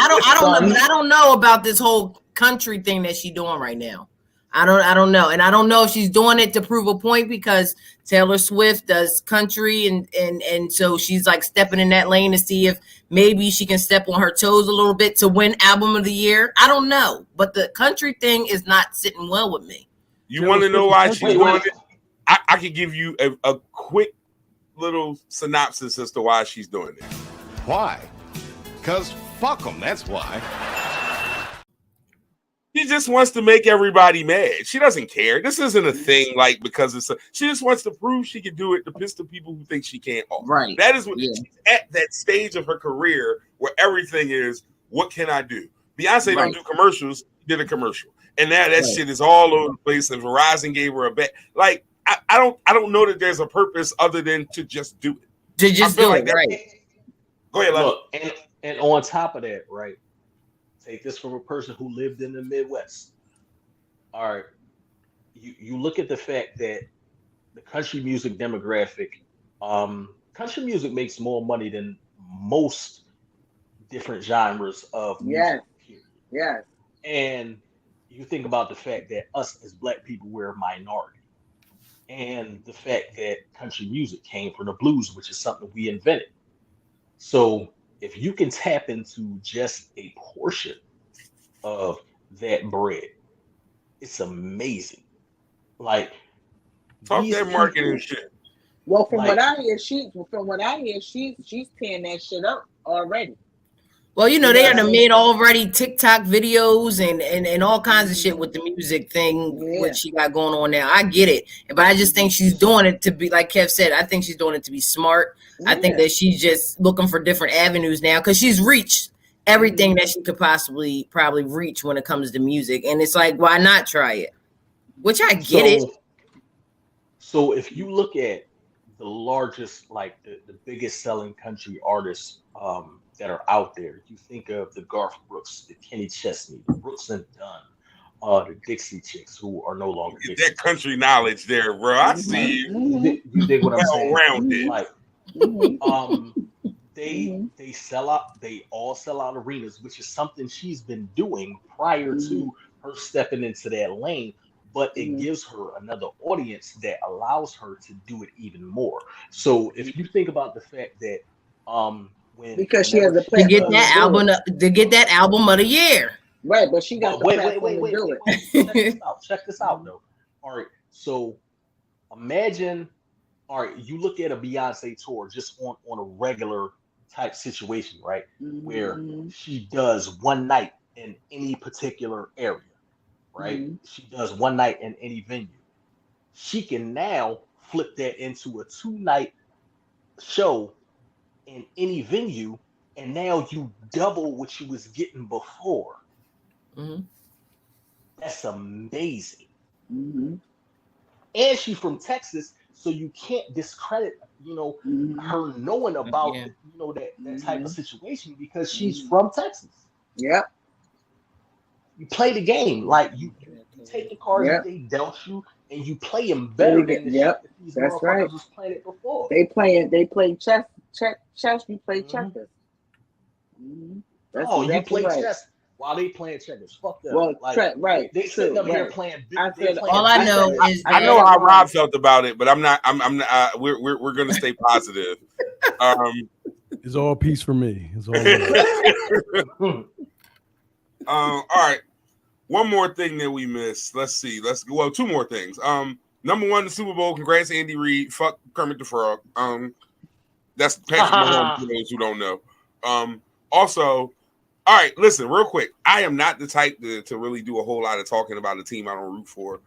I don't know about this whole country thing that she's doing right now. I don't know. And I don't know if she's doing it to prove a point, because Taylor Swift does country and so she's like stepping in that lane to see if maybe she can step on her toes a little bit to win album of the year. I don't know. But the country thing is not sitting well with me. You want to know why she's doing it? I could give you a quick little synopsis as to why she's doing it. Why? Because fuck them, that's why. She just wants to make everybody mad. She doesn't care. This isn't a thing like because she just wants to prove she can do it to piss the people who think she can't off. Right. That is what she's at that stage of her career where everything is, what can I do? Beyonce don't do commercials, she did a commercial. And now that shit is all over the place, and Verizon gave her a bet. Like, I don't know that there's a purpose other than to just do it. To just do it, right. Go ahead, look, and on top of that, right? Take this from a person who lived in the Midwest. All right, you look at the fact that the country music demographic, country music makes more money than most different genres of music. Yes. And you think about the fact that us as Black people, we're a minority, and the fact that country music came from the blues, which is something we invented. So if you can tap into just a portion of that bread, it's amazing. Like, talk that marketing shit. Well, from what I hear, she's tearing that shit up already. Well, you know, they had made already TikTok videos and all kinds of shit with the music thing, what she got going on now. I get it. But I just think she's doing it to be, like Kev said, I think she's doing it to be smart. I think that she's just looking for different avenues now, because she's reached everything that she could probably reach when it comes to music. And it's like, why not try it? Which I get it. So if you look at the largest, like the biggest selling country artists, that are out there, you think of the Garth Brooks, the Kenny Chesney, the Brooks and Dunn, the Dixie Chicks, who are no longer Dixie. That country knowledge there, bro. I see you. You dig what I'm saying? Rounded. Like, they sell out. They all sell out arenas, which is something she's been doing prior to her stepping into that lane. But it gives her another audience that allows her to do it even more. So if you think about the fact that, because she has a plan to get that album of the year, right? But she got wait. Check this out though. All right, so imagine, all right, you look at a Beyonce tour just on a regular type situation, right? Where she does one night in any particular area, right? She does one night in any venue. She can now flip that into a 2-night show in any venue, and now you double what you was getting before. Mhm. That's amazing. Mm-hmm. And she's from Texas, so you can't discredit, her knowing about, Yeah. that type of situation because she's Mhm. from Texas. Yep. You play the game like you take the cards Yep. that they dealt you, and you play them better than the Yep. shit that these That's motherfuckers right. was playing it before. They play chess. You play Mhm. checkers. Mm-hmm. Oh, you play chess while they playing checkers. Fuck them. Well, They sitting up here right. playing. I They said playing All I big know chess. is I that know how Rob felt about it, but I'm not. I'm not. We're gonna stay positive. It's all peace for me. It's all love. All right. One more thing that we missed. Let's see. Two more things. Number one, the Super Bowl. Congrats, Andy Reid. Fuck Kermit the Frog. That's Patrick Mahomes for those who don't know. Also, all right, listen, real quick. I am not the type to really do a whole lot of talking about a team I don't root for.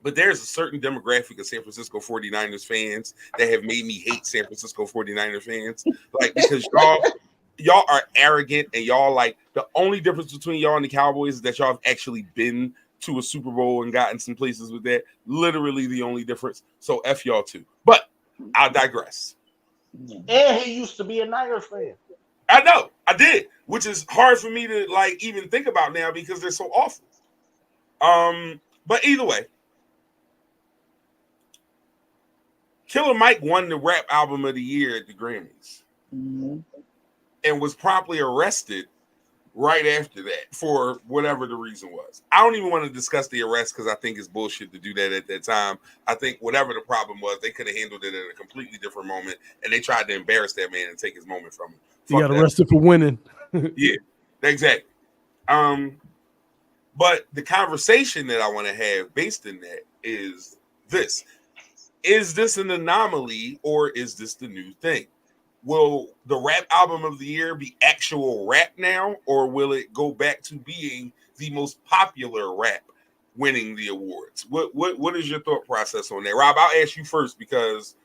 But there's a certain demographic of San Francisco 49ers fans that have made me hate San Francisco 49ers fans. Like, because y'all are arrogant, and y'all, like, the only difference between y'all and the Cowboys is that y'all have actually been to a Super Bowl and gotten some places with that. Literally the only difference. So F y'all too. But I'll digress. And he used to be a Niners fan. I know, I did, which is hard for me to like even think about now because they're so awful. But either way, Killer Mike won the rap album of the year at the Grammys and was promptly arrested right after that for whatever the reason was. I don't even want to discuss the arrest because I think it's bullshit to do that at that time. I think whatever the problem was, they could have handled it at a completely different moment, and they tried to embarrass that man and take his moment from him. He got arrested for winning. Yeah, exactly. But the conversation that I want to have based in that is this. Is this an anomaly or is this the new thing? Will the rap album of the year be actual rap now, or will it go back to being the most popular rap winning the awards? What is your thought process on that? Rob, I'll ask you first because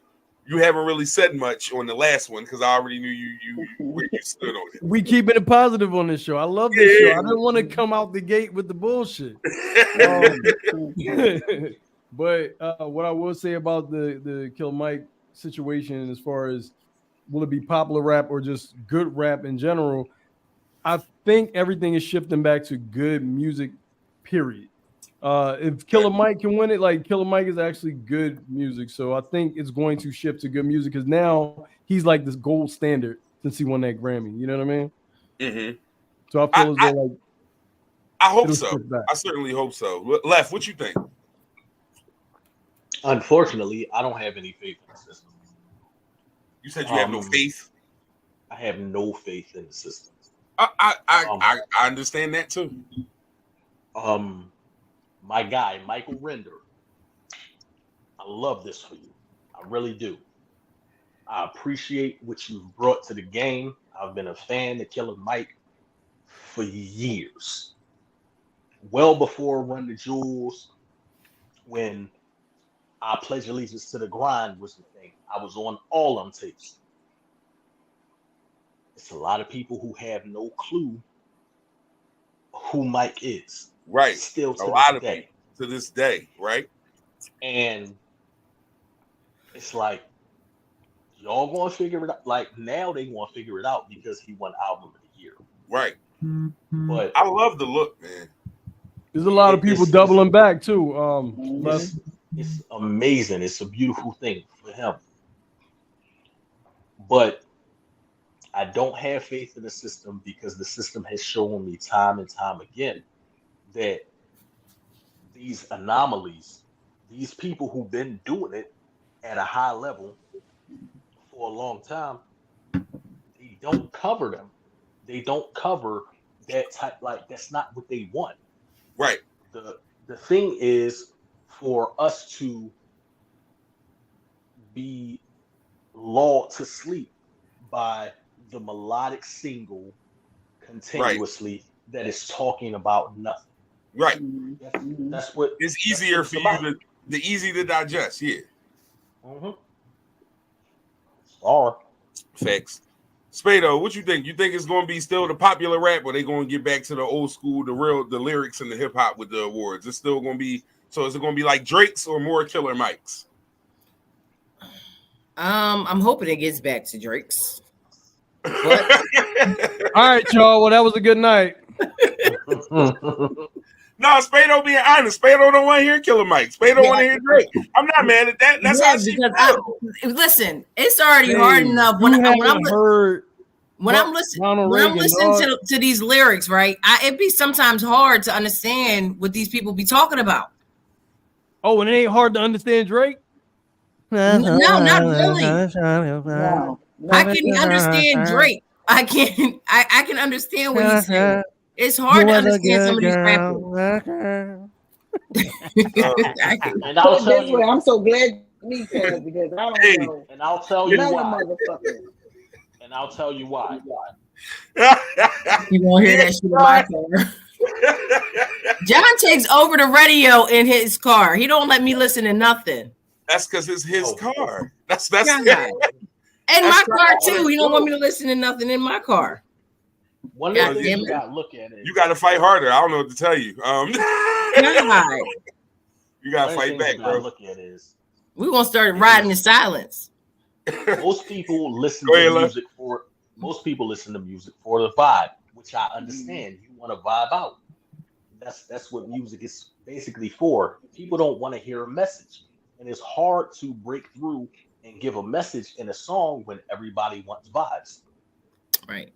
you haven't really said much on the last one because I already knew you where you stood on it. We keeping it positive on this show. I love this show. I didn't want to come out the gate with the bullshit. But what I will say about the Killer Mike situation, as far as will it be popular rap or just good rap in general, I think everything is shifting back to good music, period. If Killer Mike can win it, like Killer Mike is actually good music. So I think it's going to shift to good music because now he's like this gold standard since he won that Grammy. You know what I mean? Mm-hmm. So I feel as though like I hope so. I certainly hope so. Left, what you think? Unfortunately, I don't have any faith in the system. You said you have no faith? I have no faith in the system. I understand that too. My guy, Michael Render, I love this for you. I really do. I appreciate what you've brought to the game. I've been a fan of Killer Mike for years. Well before Run the Jewels, when I Pledge Allegiance to the Grind was the thing. I was on all them tapes. It's a lot of people who have no clue who Mike is. Right. Still to a lot this of day. people to this day, right? And it's like, y'all gonna figure it out. Like, now they gonna figure it out because he won Album of the Year. Right. But I love the look, man. There's a lot of people doubling back too. It's amazing. It's a beautiful thing for him. But I don't have faith in the system because the system has shown me time and time again that these anomalies, these people who've been doing it at a high level for a long time, they don't cover them. They don't cover that type. Like, that's not what they want. Right. The thing is for us to be lulled to sleep by the melodic single continuously that is talking about nothing. Right. That's what it's easier for you easy to digest. Yeah. Sorry. Facts. Spado, what you think? You think it's going to be still the popular rap, or they going to get back to the old school, the lyrics and the hip hop with the awards? It's still going to be. So is it going to be like Drake's or more Killer Mike's? I'm hoping it gets back to Drake's. All right, y'all. Well, that was a good night. No, Spado being honest. Spado don't want to hear Killer Mike. Spado want to hear Drake. I'm not mad at that. That's how she listen, it's already hard enough when I'm listening to these lyrics, right? It be sometimes hard to understand what these people be talking about. Oh, and it ain't hard to understand Drake? No, not really. No. I can understand Drake. I can understand what he's saying. It's hard to understand some of these rappers. And I'll tell you, I'm so glad me said because I don't know. And I'll tell you why. And I'll tell you why. You won't hear that shit in my car. John takes over the radio in his car. He don't let me listen to nothing. That's because it's his car. That's in my car too. He don't want me to listen to nothing in my car. One of the things you got to look at it. You got to fight harder. I don't know what to tell you. You got to fight back, bro. Look at is we're gonna start riding in silence. Most people listen to music for the vibe, which I understand. You want to vibe out. That's what music is basically for. People don't want to hear a message, and it's hard to break through and give a message in a song when everybody wants vibes. Right.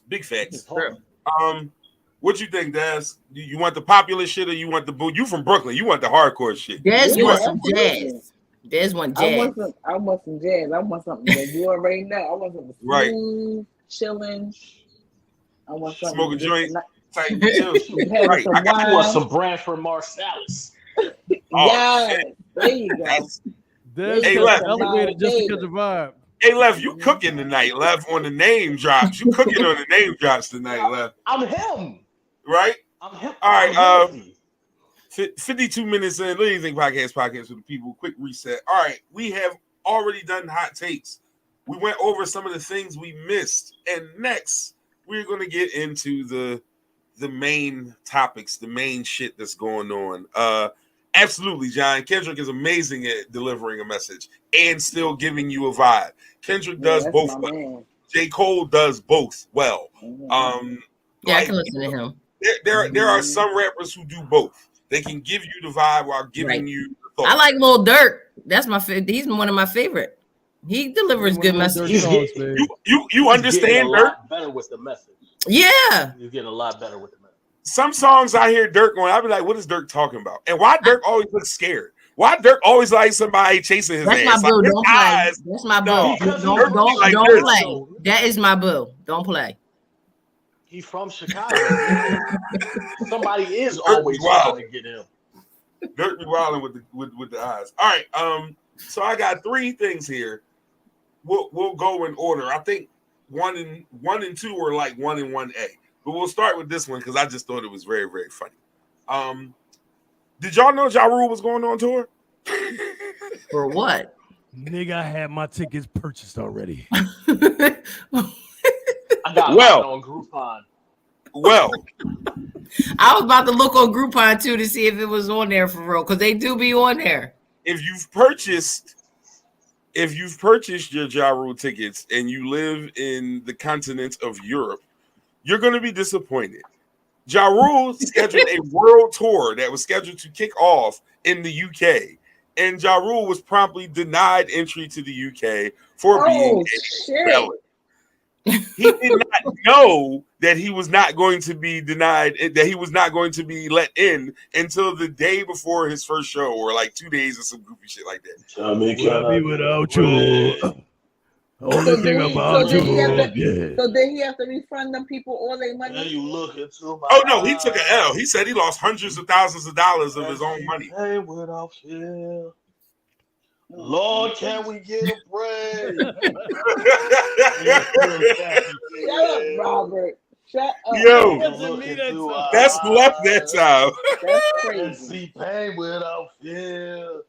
Big facts. What you think, Daz? You want the popular shit or you want the boo? You from Brooklyn? You want the hardcore shit? Daz want some jazz. Daz want jazz. I want some jazz. I want something that you already know. I want something smooth, chilling. I want something smoke a joint. Type chill. Right. I want some Branford Marsalis. Yeah, there you go. Hey, Left. Elevated just because of vibe. Hey, Left, you cooking tonight, Left, on the name drops. You cooking on the name drops tonight, Left. I'm him. Right? I'm him. All right. 52 minutes in. What do you think podcast for the people? Quick reset. All right. We have already done hot takes. We went over some of the things we missed. And next, we're going to get into the main topics, the main shit that's going on. Absolutely, John. Kendrick is amazing at delivering a message and still giving you a vibe. Kendrick does both well. Man. J. Cole does both well. I can listen to him. There are some rappers who do both. They can give you the vibe while giving you the thought. I like Lil Durk. That's my favorite. He's one of my favorite. He delivers good messages. You understand Durk better with the message. Yeah, you get a lot better with the message. Some songs I hear Durk on, I'll be like, what is Durk talking about? And why Durk always looks scared? Why Durk always like somebody chasing his ass? That's my boo. Like, don't play. That's my boo. Don't play. That is my boo. Don't play. He's from Chicago. Somebody is always trying to get him. Durk be wilding with the eyes. All right. So I got three things here. We'll go in order. I think one and two are like 1 and 1A. But we'll start with this one because I just thought it was very, very funny. Did y'all know Ja Rule was going on tour? For what? Nigga, I had my tickets purchased already. I got mine on Groupon. Well, I was about to look on Groupon too to see if it was on there for real because they do be on there. If you've purchased your Ja Rule tickets and you live in the continent of Europe, you're going to be disappointed. Ja Rule scheduled a world tour that was scheduled to kick off in the UK, and Ja Rule was promptly denied entry to the UK for being a felon. He did not know that he was not going to be denied, that he was not going to be let in until the day before his first show, or like 2 days or some goofy shit like that. I'll be without you. Only thing about you. So did he have to refund them people all their money? Then you look into my Oh no, he took an L. He said he lost hundreds of thousands of dollars of his own money. Hey, without fear. Lord, can we get a break? Shut up, Robert. Shut up. Yo, that's left that time. That's crazy. See pain without fear.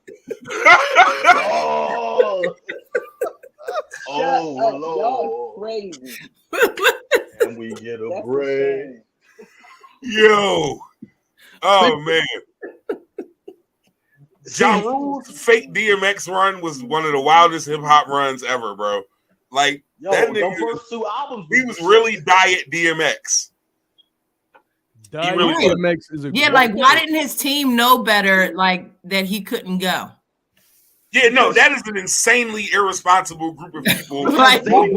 Oh up. Lord. Y'all crazy. And we get a That's break. insane. Yo. Oh man. Ja Rule's fake DMX run was one of the wildest hip hop runs ever, bro. Like Yo, that the nigga, first 2 albums. he was really diet DMX. Diet really was. DMX is a Yeah, great like why name. didn't his team know better? Like that he couldn't go. Yeah, no, that is an insanely irresponsible group of people. Like what?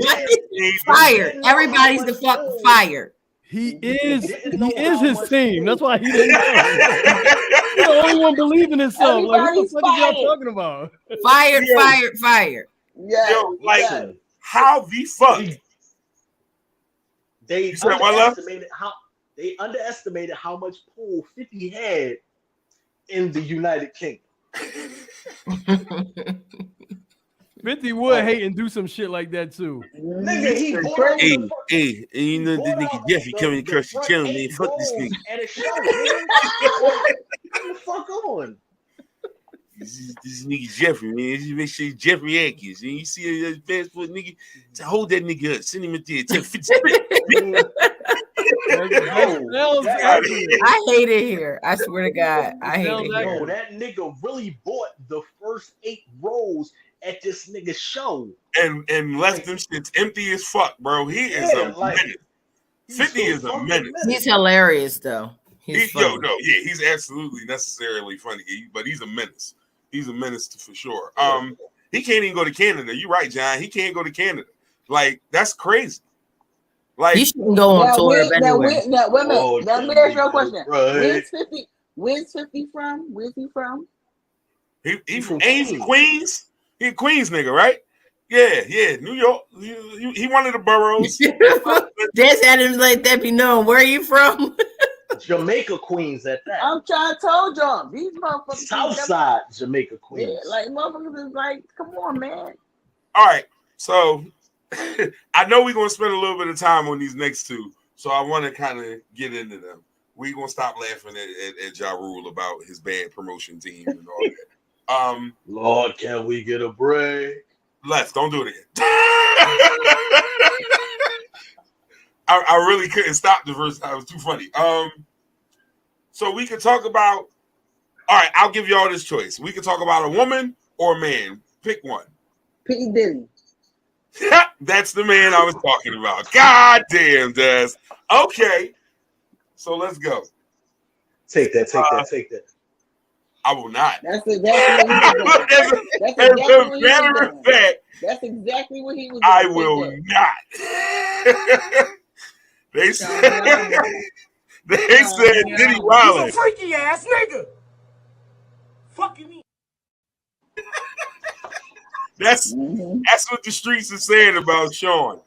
Fired. Everybody's the fuck fired. He is didn't know how his much team. food. That's why he didn't know. He's the only one believing himself. Like, what the Everybody's fuck is y'all fired. talking about? Fired, Yo. fired, fired. Yeah. Yo, like, yeah. how the fuck? They You said what, love? underestimated how much pull 50 had in the United Kingdom. 50 would hate and do some shit like that too. Nigga, he bought out Hey, the hey, and you know the bought nigga out Jeffy coming across the front channel, man. 8 Fuck this rows nigga. at a show, nigga. What the fuck on? This nigga Jeffrey, man. Just make sure Jeffrey Atkins. And you see a passport nigga, to hold that nigga up. Send him a there. Tell 50 I hate it here. I swear to God, I hate it Yo, here. that nigga really bought the first 8 rows at this nigga's show. and left them shits empty as fuck, bro. He is a menace. 50 is a menace. He's hilarious though. He's funny. He's absolutely necessarily funny, but he's a menace. He's a menace for sure. He can't even go to Canada. You're right, John. He can't go to Canada. Like, that's crazy. Like, He shouldn't go on tour anyway. Wait a minute. Let me ask you a question. Right. Where's 50 from? Where's he from? he from Queens. He a Queens nigga, right? Yeah, New York. He one of the boroughs. Just had him like that be known. Where are you from? Jamaica Queens at that. I'm trying to told y'all. These motherfuckers. Southside Jamaica Queens. Yeah, like motherfuckers is like, come on, man. All right, so I know we're gonna spend a little bit of time on these next two, so I want to kind of get into them. We're gonna stop laughing at Ja Rule about his bad promotion team and all that. Lord, can we get a break? Left, don't do it again. I really couldn't stop the first time. It was too funny. So we could talk about. All right, I'll give you all this choice. We could talk about a woman or a man. Pick one. P. Diddy. That's the man I was talking about. God damn, Des. Okay, so let's go. Take that. I will not. That's exactly what he was doing. As a matter of fact, That's exactly what he was doing. I will not. They said Diddy Wildin'. Freaky ass nigga. Fucking me. That's what the streets are saying about Sean.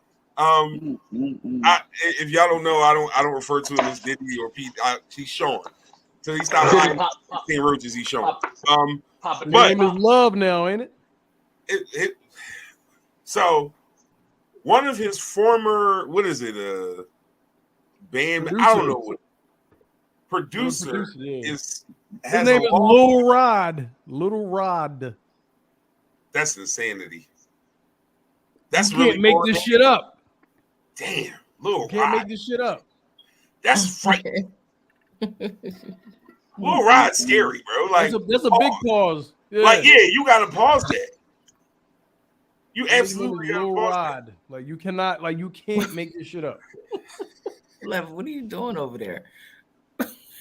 If y'all don't know, I don't refer to him as Diddy or Pete. He's Sean. Till he stopped lying 15 roaches, he's Sean. But name is Love now, ain't it? So one of his former, what is it? Band, producer. I don't know what producer is. His name is Lil Rod. Little Rod. That's insanity. That's you really can't make this shit up. Damn, Lil Rod. Can't make this shit up. That's frightening. Lil Rod's scary, bro. Like that's a big pause. Yeah. Like, you gotta pause that. You absolutely gotta Lil pause Rod. that. Like you cannot, like you can't make this shit up. Lev, what are you doing over there?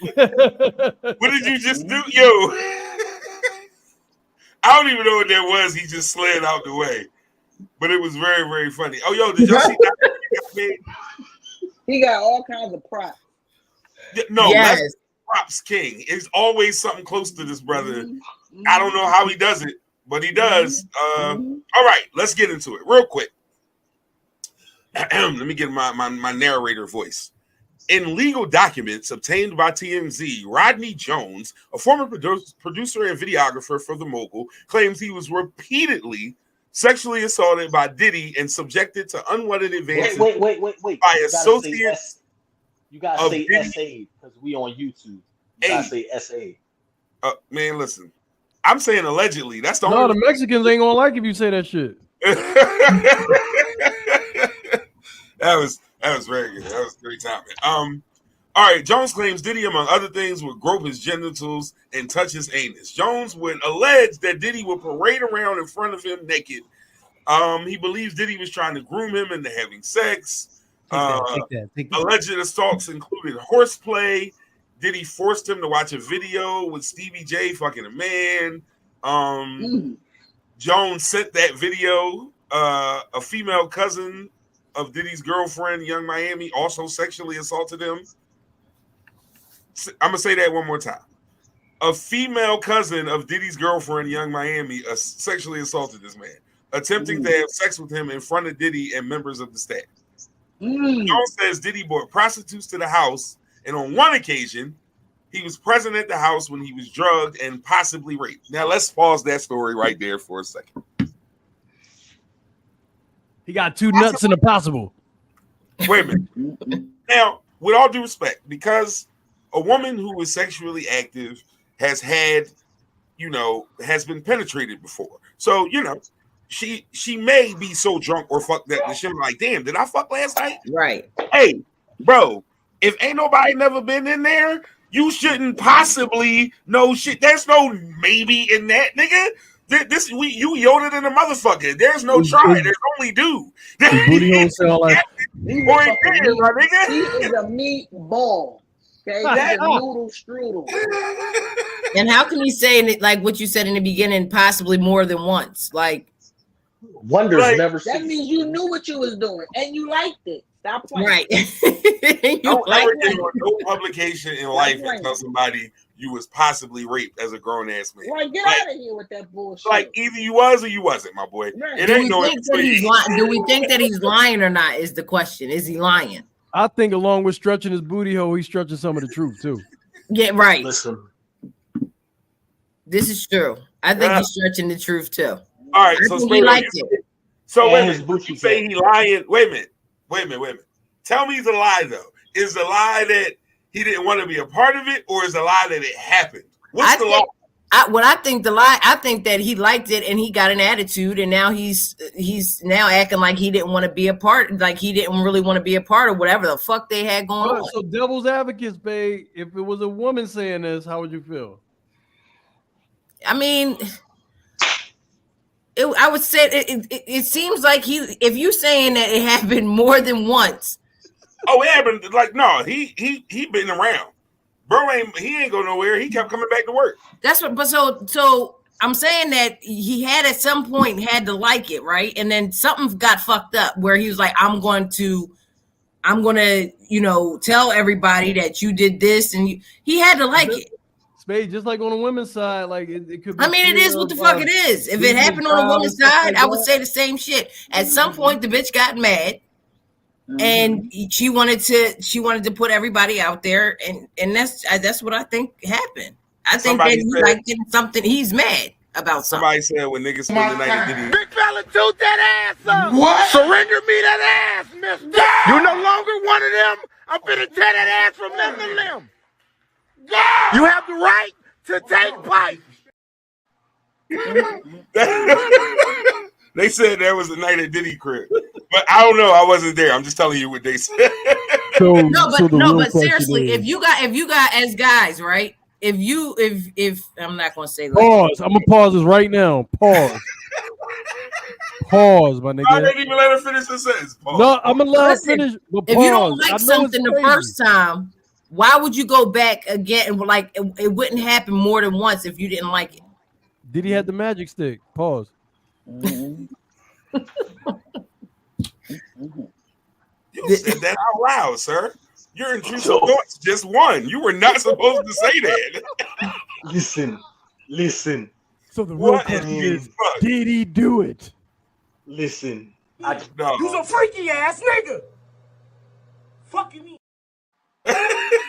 What did you just do, yo? I don't even know what that was. He just slid out the way, but it was very, very funny. Oh, yo, did y'all see that? He got all kinds of props. No, that's props king. It's always something close to this brother. I don't know how he does it, but he does. All right, let's get into it real quick. Let me get my narrator voice. In legal documents obtained by TMZ, Rodney Jones, a former producer and videographer for The Mogul, claims he was repeatedly sexually assaulted by Diddy and subjected to unwanted advances Wait. by associates. You gotta say SA because we on YouTube. You gotta say SA. Man, listen. I'm saying allegedly. That's the the Mexicans ain't gonna like if you say that shit. That was very good. That was great timing. All right. Jones claims Diddy, among other things, would grope his genitals and touch his anus. Jones would allege that Diddy would parade around in front of him naked. He believes Diddy was trying to groom him into having sex. Take that. Alleged assaults included horseplay. Diddy forced him to watch a video with Stevie J fucking a man. Jones sent that video. A female cousin of Diddy's girlfriend, Young Miami, also sexually assaulted him. I'm gonna say that one more time. A female cousin of Diddy's girlfriend, Young Miami, sexually assaulted this man, attempting to have sex with him in front of Diddy and members of the staff. Jones says Diddy brought prostitutes to the house, and on one occasion, he was present at the house when he was drugged and possibly raped. Now, let's pause that story right there for a second. He got two nuts in the possible. Wait a minute. Now, with all due respect, because a woman who is sexually active has had, has been penetrated before. So, she may be so drunk or fucked that she'll be like, damn, did I fuck last night? Right. Hey, bro, if ain't nobody never been in there, you shouldn't possibly know shit. There's no maybe in that, nigga. You Yoda than a motherfucker. There's no try. There's only do. Booty hole sound like He is a meatball. Okay, he's a noodle strudel. And how can you say it like what you said in the beginning, possibly more than once? Like wonders never. That means you knew what you was doing and you liked it. Stop playing. Right. Don't ever get on no publication in life and tell somebody you was possibly raped as a grown ass man. Right, get out of here with that bullshit. Like either you was or you wasn't, my boy. Right. It ain't no. Do we think that he's lying or not? Is the question? Is he lying? I think along with stretching his booty hole, he's stretching some of the truth too. Yeah, right. Listen, this is true. I think he's stretching the truth too. All right, so he liked it. So wait a minute. You say he lying? Wait a minute. Tell me the lie though. Is the lie that he didn't want to be a part of it, or is the lie that it happened? What's the lie? I think the lie. I think that he liked it and he got an attitude, and now he's now acting like he didn't want to be a part, like he didn't really want to be a part of whatever the fuck they had going on. So devil's advocates, babe, if it was a woman saying this, how would you feel? I mean, I would say it seems like if you saying that it happened more than once. Oh, it happened. Like, no, he been around. Bro ain't go nowhere. He kept coming back to work. That's what. But so I'm saying that he had at some point had to like it, right? And then something got fucked up where he was like, I'm going to tell everybody that you did this, and he had to like it. Spade, just like on the women's side, like it could be. I mean, it is what the fuck it is. If it happened on the woman's side, I would say the same shit. At some point, the bitch got mad. And she wanted to put everybody out there, and that's what I think happened. I think that he like getting something. He's mad about something. Somebody said when niggas spend the night, did Big fella, toot that ass up. What? Surrender me that ass, mister. Yeah. You no longer one of them. I'm finna tear that ass from limb to limb. Yeah. You have the right to take bites. They said there was a night at Diddy crib, but I don't know. I wasn't there. I'm just telling you what they said. But seriously, if you got as guys, right? If I'm not gonna say pause. I'm gonna pause this right now. Pause, my nigga. I didn't even let her finish the sentence. Pause. No, I'm gonna let her finish. But if you don't like something the first time, why would you go back again? Like it wouldn't happen more than once if you didn't like it. Diddy had the magic stick. Pause. You said that out loud, sir. Your intrusive thoughts just won. You were not supposed to say that. Listen. So the real question is, did he do it? Listen. You's a freaky ass nigga. Fucking me.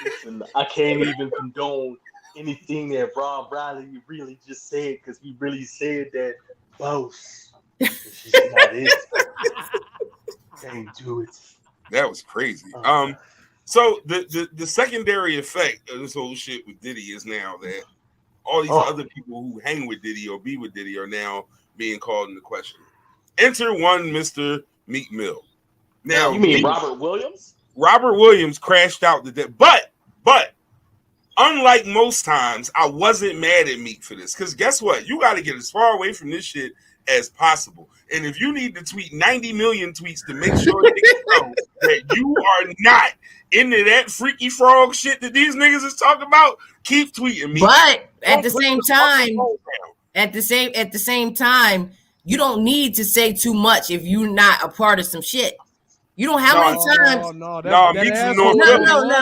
Listen, I can't even condone anything that Ron Briley really just said, because he really said that boss. It's just not it. Can't do it. That was crazy. So the secondary effect of this whole shit with Diddy is now that all these other people who hang with Diddy or be with Diddy are now being called into question. Enter one Mr. Meek Mill. Now, You mean Robert Williams? Robert Williams crashed out the day, but unlike most times, I wasn't mad at Meek for this because guess what? You got to get as far away from this shit as possible. And if you need to tweet 90 million tweets to make sure niggas know that you are not into that freaky frog shit that these niggas is talking about, keep tweeting me. But at the same time, you don't need to say too much if you're not a part of some shit. You don't have many times. No,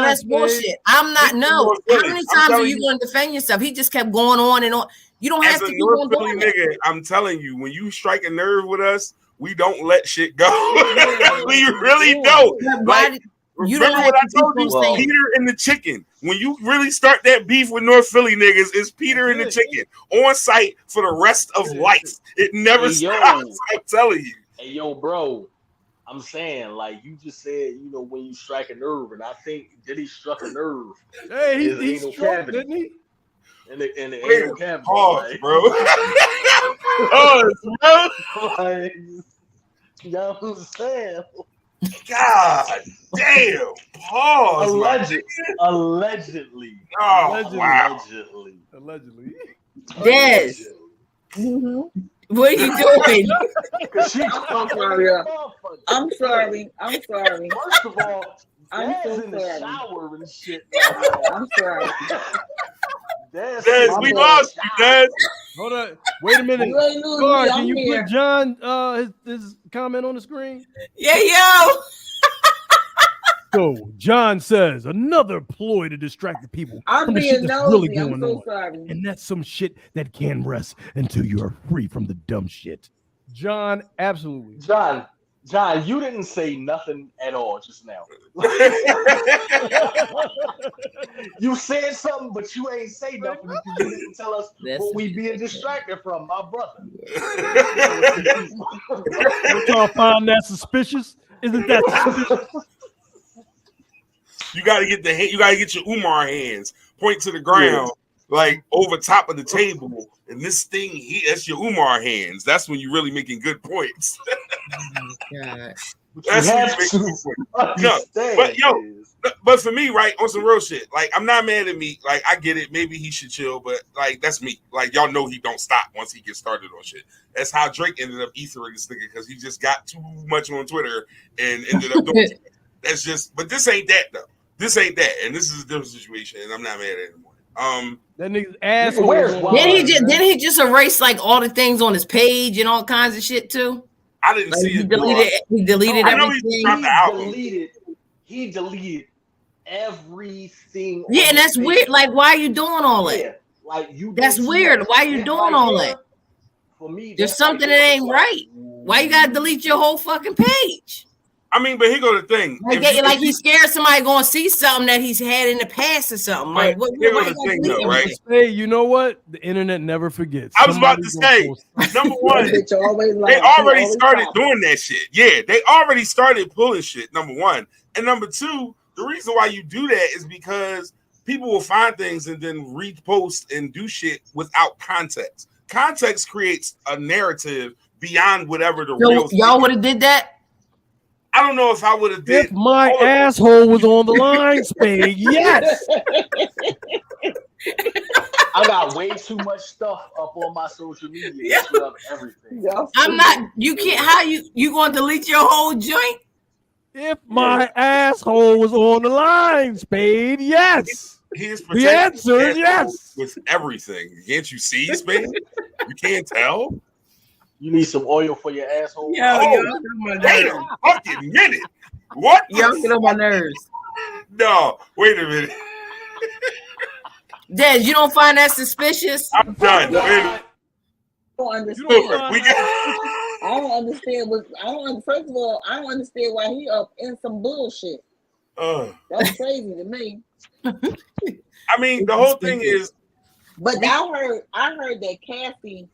that's bullshit. I'm not. No, how many times are you going to defend yourself? He just kept going on and on. You don't have to keep on doing nigga, I'm telling you, when you strike a nerve with us, we don't let shit go. We really don't. Like, you remember what I told you? Peter and the chicken. When you really start that beef with North Philly niggas, it's Peter and the chicken on site for the rest of life. It never stops. I'm telling you. Hey, yo, bro. I'm saying, like you just said, you know, when you strike a nerve, and I think Diddy struck a nerve. Hey, he struck, didn't he? In the anal cavity. Pause, bro. Pause, bro. Like, you know what I'm saying? God damn. Pause. Allegedly. Oh, wow. Allegedly. Des. What are you doing? I'm sorry. First of all, I'm so in the sorry. shower and shit. I'm sorry. Des, we lost you, Des. Hold on. Wait a minute. Clark, can you put John his comment on the screen? Yeah, yo. So John says another ploy to distract the people. I'm being nosy. I'm so sorry. And that's some shit that can rest until you are free from the dumb shit. John, absolutely. John, you didn't say nothing at all just now. You said something, but you ain't say nothing because you didn't tell us what we being distracted from, my brother. Don't y'all find that suspicious? Isn't that suspicious? You gotta get your Umar hands, point to the ground, like over top of the table, and this thing that's your Umar hands. That's when you're really making good points. That's when you make good points. But for me, right, on some real shit, like I'm not mad at me. Like I get it, maybe he should chill, but like that's me. Like y'all know he don't stop once he gets started on shit. That's how Drake ended up ethering this nigga because he just got too much on Twitter and ended up doing it. That's just, but this ain't that though. This ain't that, and this is a different situation, and I'm not mad at it anymore. That nigga's asshole. Didn't he just erase like all the things on his page and all kinds of shit too? I didn't see He it. deleted everything. He deleted everything. Yeah, and that's weird. Like, why are you doing all that? Yeah, like you. That's weird. Why are you doing all that? For me, there's something that ain't right. Why you gotta delete your whole fucking page? I mean, but here go the thing. Like he's scared somebody gonna see something that he's had in the past or something. Like, what the thing, though, right? Hey, you know what? The internet never forgets. I was about to say, number one, they already started doing that shit. Yeah, they already started pulling shit, number one. And number two, the reason why you do that is because people will find things and then repost and do shit without context. Context creates a narrative beyond whatever the real. Y'all would have did that? I don't know if I would have did. If my asshole was on the line, Spade, yes. I got way too much stuff up on my social media. Up everything. I'm not. You can't. How you going to delete your whole joint? If my asshole was on the line, Spade, yes. The answer is yes. With everything, can't you see, Spade? You can't tell. You need some oil for your asshole. Wait a fucking minute. What? Y'all get on my nerves. No, wait a minute. Des, you don't find that suspicious? I'm done. I don't understand. I don't understand. First of all, I don't understand why he up in some bullshit. That's crazy to me. I mean, the whole thing is. But I heard that Cassie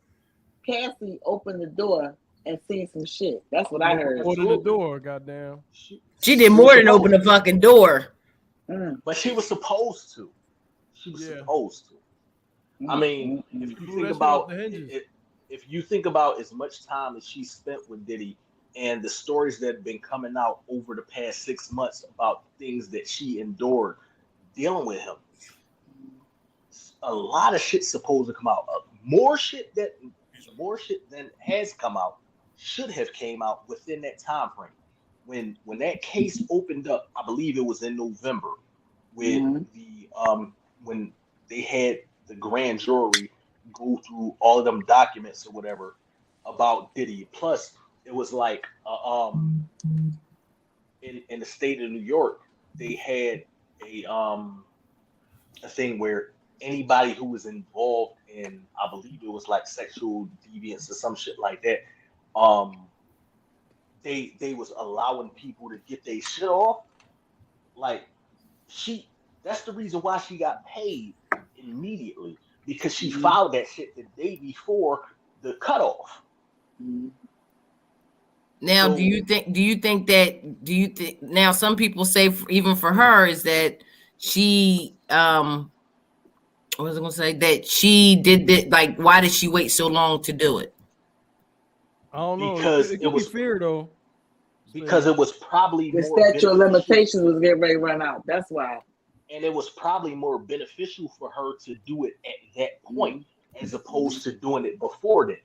opened the door and seen some shit. That's what I heard. Opened the door, goddamn. She did more than open the fucking door. But she was supposed to. She was supposed to. I mean, if you think about it, if you think about as much time as she spent with Diddy and the stories that have been coming out over the past 6 months about things that she endured dealing with him, a lot of shit's supposed to come out. More shit than has come out should have came out within that time frame. When that case opened up, I believe it was in November, with the when they had the grand jury go through all of them documents or whatever about Diddy. Plus, it was like in the state of New York, they had a thing where anybody who was involved in, I believe it was like sexual deviance or some shit like that, they was allowing people to get their shit off. Like that's the reason why she got paid immediately, because she filed that shit the day before the cutoff. Now, do you think now some people say even for her is that she what was I gonna say, that she did that, like, why did she wait so long to do it? I don't know. Because it was fear though. Because it was probably the more statute of limitations was getting ready to run out. That's why. And it was probably more beneficial for her to do it at that point as opposed to doing it before then.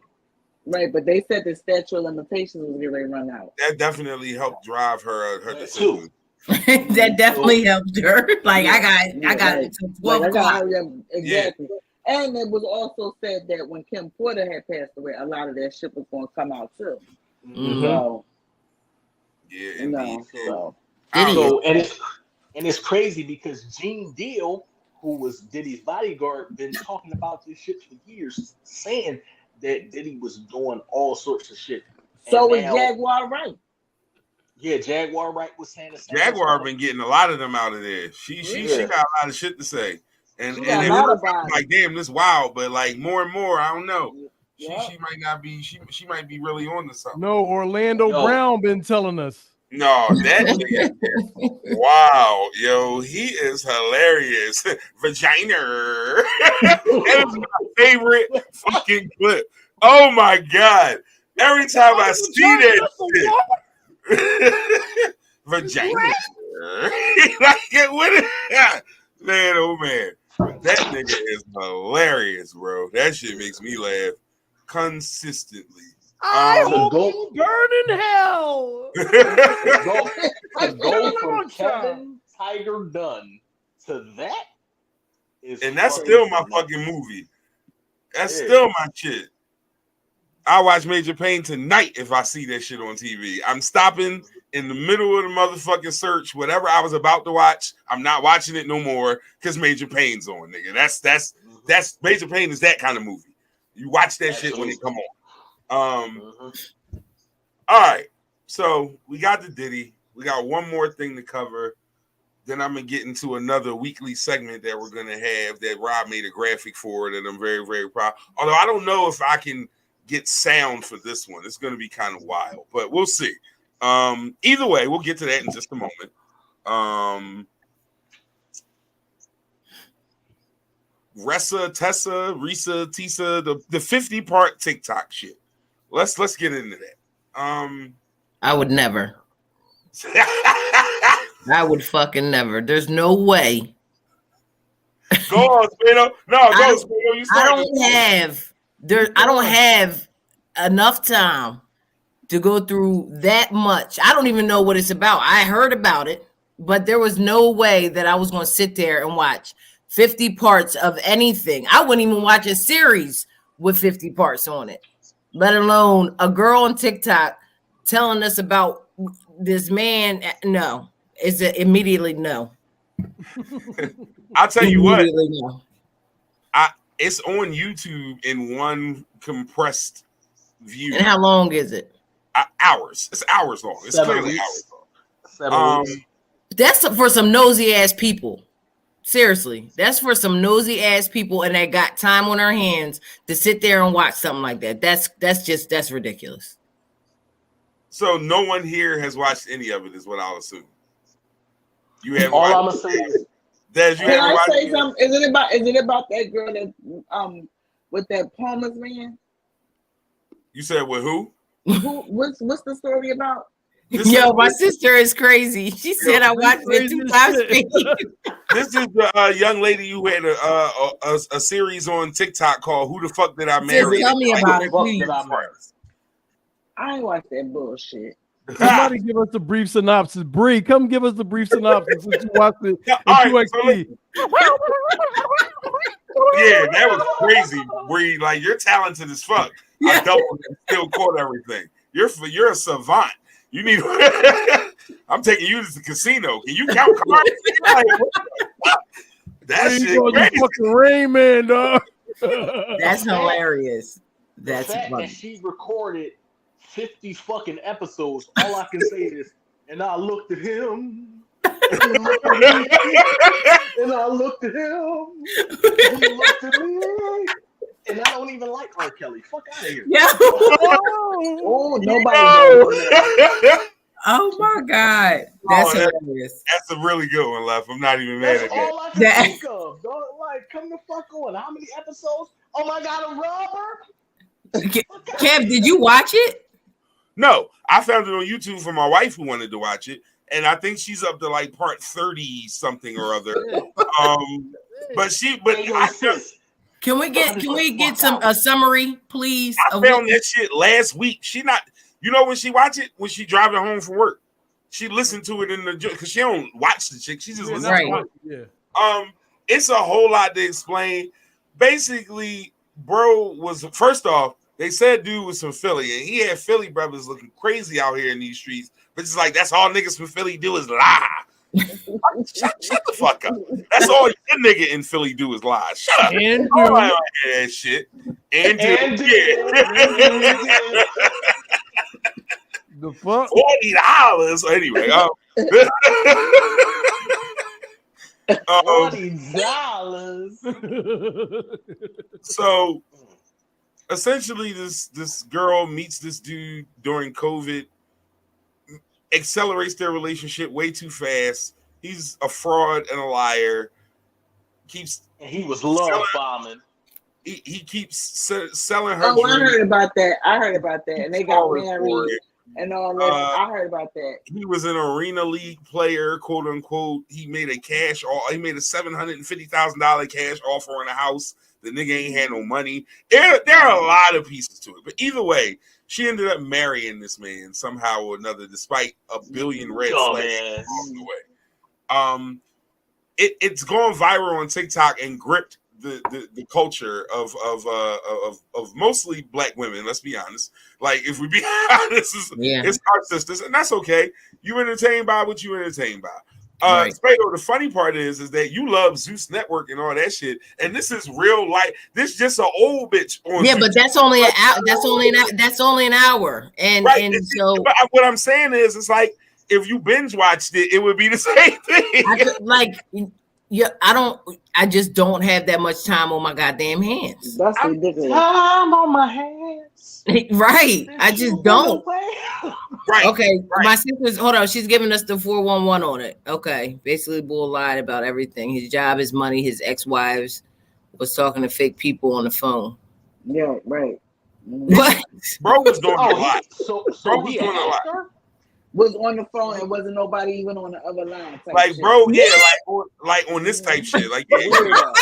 Right, but they said the statute of limitations was getting ready to run out. That definitely helped drive her decision. That definitely helped her. Like, I got it to 12 o'clock. Exactly. Yeah. And it was also said that when Kim Porter had passed away, a lot of that shit was going to come out too. So, yeah, indeed. So and it's crazy because Gene Deal, who was Diddy's bodyguard, been talking about this shit for years, saying that Diddy was doing all sorts of shit. So was Jaguar Wright. Yeah, Jaguar Wright was saying the same. Jaguar been getting a lot of them out of there. She got a lot of shit to say. And it was like, damn, this wild, but like more and more, I don't know. She might not be, she might be really on to something. No, Orlando Brown been telling us. No, that nigga, wow, yo, he is hilarious. Vagina. That is my favorite fucking clip. Oh my god. Every time I see that shit. Vagina. Like, what man, oh man. That nigga is hilarious, bro. That shit makes me laugh consistently. I hope you burn in hell. To go from Kevin Tiger Dunn to that is, and that's still my fucking movie. That's still my shit. I watch Major Payne tonight if I see that shit on TV. I'm stopping in the middle of the motherfucking search. Whatever I was about to watch, I'm not watching it no more because Major Payne's on, nigga. That's Major Payne is that kind of movie. You watch that shit when it come on. All right, so we got the Diddy. We got one more thing to cover. Then I'm gonna get into another weekly segment that we're gonna have that Rob made a graphic for that I'm very, very proud. Although I don't know if I can get sound for this one. It's gonna be kind of wild, but we'll see. Either way, we'll get to that in just a moment. Risa, Tisa, the 50-part TikTok shit. Let's get into that. I would never. I would fucking never. There's no way. Go on, Spino. No, go, Spino. You start. I don't have enough time to go through that much. I don't even know what it's about. I heard about it, but there was no way that I was going to sit there and watch 50 parts of anything. I wouldn't even watch a series with 50 parts on it, let alone a girl on TikTok telling us about this man. No, it's immediately no. I'll tell you what. No. It's on YouTube in one compressed view. And how long is it? Hours. It's hours long. It's clearly hours long. That's for some nosy ass people. Seriously, that's for some nosy ass people, and that got time on their hands to sit there and watch something like that. That's ridiculous. So no one here has watched any of it, is what I'll assume. You have. All I'm gonna say is, can I say something? Is it about that girl that with that Palmer's man? You said with who? What's the story about? Yo, my sister is crazy. She said I watched it 2 times. This is the young lady who had a series on TikTok called "Who the Fuck Did I Marry?" Tell me about it, please. I ain't watched that bullshit. Somebody give us a brief synopsis. Bree, come give us the brief synopsis since you watched it. Yeah, that was crazy. Bree, like you're talented as fuck. I doubled and still caught everything. You're a savant. You need. I'm taking you to the casino. Can you count cards? That shit crazy. Fucking Rain Man, dog. That's hilarious. That's the fact funny. that she recorded 50 fucking episodes. All I can say is, and I looked at him. And he looked at me. And I looked at him. And he looked at me. And I don't even like R. Kelly. Fuck out of here. Yeah. Oh, nobody. Oh my God. That's hilarious. That's a really good one, Left. I'm not even mad at All I can think of. Dog. Like, come the fuck on. How many episodes? Oh my God, a rubber? Kev, did you watch it? No, I found it on YouTube for my wife who wanted to watch it, and I think she's up to like part 30 something or other. Can we get a summary, please? I found that shit last week. She not, you know, when she watch it when she driving home from work, she listened to it in the because she don't watch the chick. She just listens to it. Yeah. It's a whole lot to explain. Basically, bro was first off. They said dude was from Philly, and he had Philly brothers looking crazy out here in these streets. But it's like that's all niggas from Philly do is lie. Shut the fuck up. That's all your nigga in Philly do is lie. Shut up. And do that shit. And the fuck? $40 anyway. $40. So essentially, this girl meets this dude during COVID, accelerates their relationship way too fast. He's a fraud and a liar. He was love bombing. He keeps selling her. Oh, I heard about that. And they got married and all that. I heard about that. He was an arena league player, quote unquote. He made a $750,000 cash offer on a house. The nigga ain't had no money. There are a lot of pieces to it. But either way, she ended up marrying this man somehow or another, despite a billion red flags along the way. It's gone viral on TikTok and gripped the culture of mostly black women. Let's be honest. Like, if we be honest, it's our sisters, and that's okay. You entertained by what you entertained by. Spado, the funny part is that you love Zeus Network and all that shit, and this is real life. This just an old bitch on. Yeah, but that's only an hour. That's only an hour, and so. But what I'm saying is, it's like if you binge watched it, it would be the same thing. I just don't have that much time on my goddamn hands. That's ridiculous. Time on my hands. Right. I just don't. Right. Okay. Right. My sister's hold on. She's giving us the 411 on it. Okay. Basically, Bull lied about everything. His job, his money, his ex-wives was talking to fake people on the phone. Yeah. Right. What? Bro was doing a lot. So bro was doing a lot. Was on the phone and wasn't nobody even on the other line. Like, shit. Bro, yeah, like on this type shit. Like, yeah, you know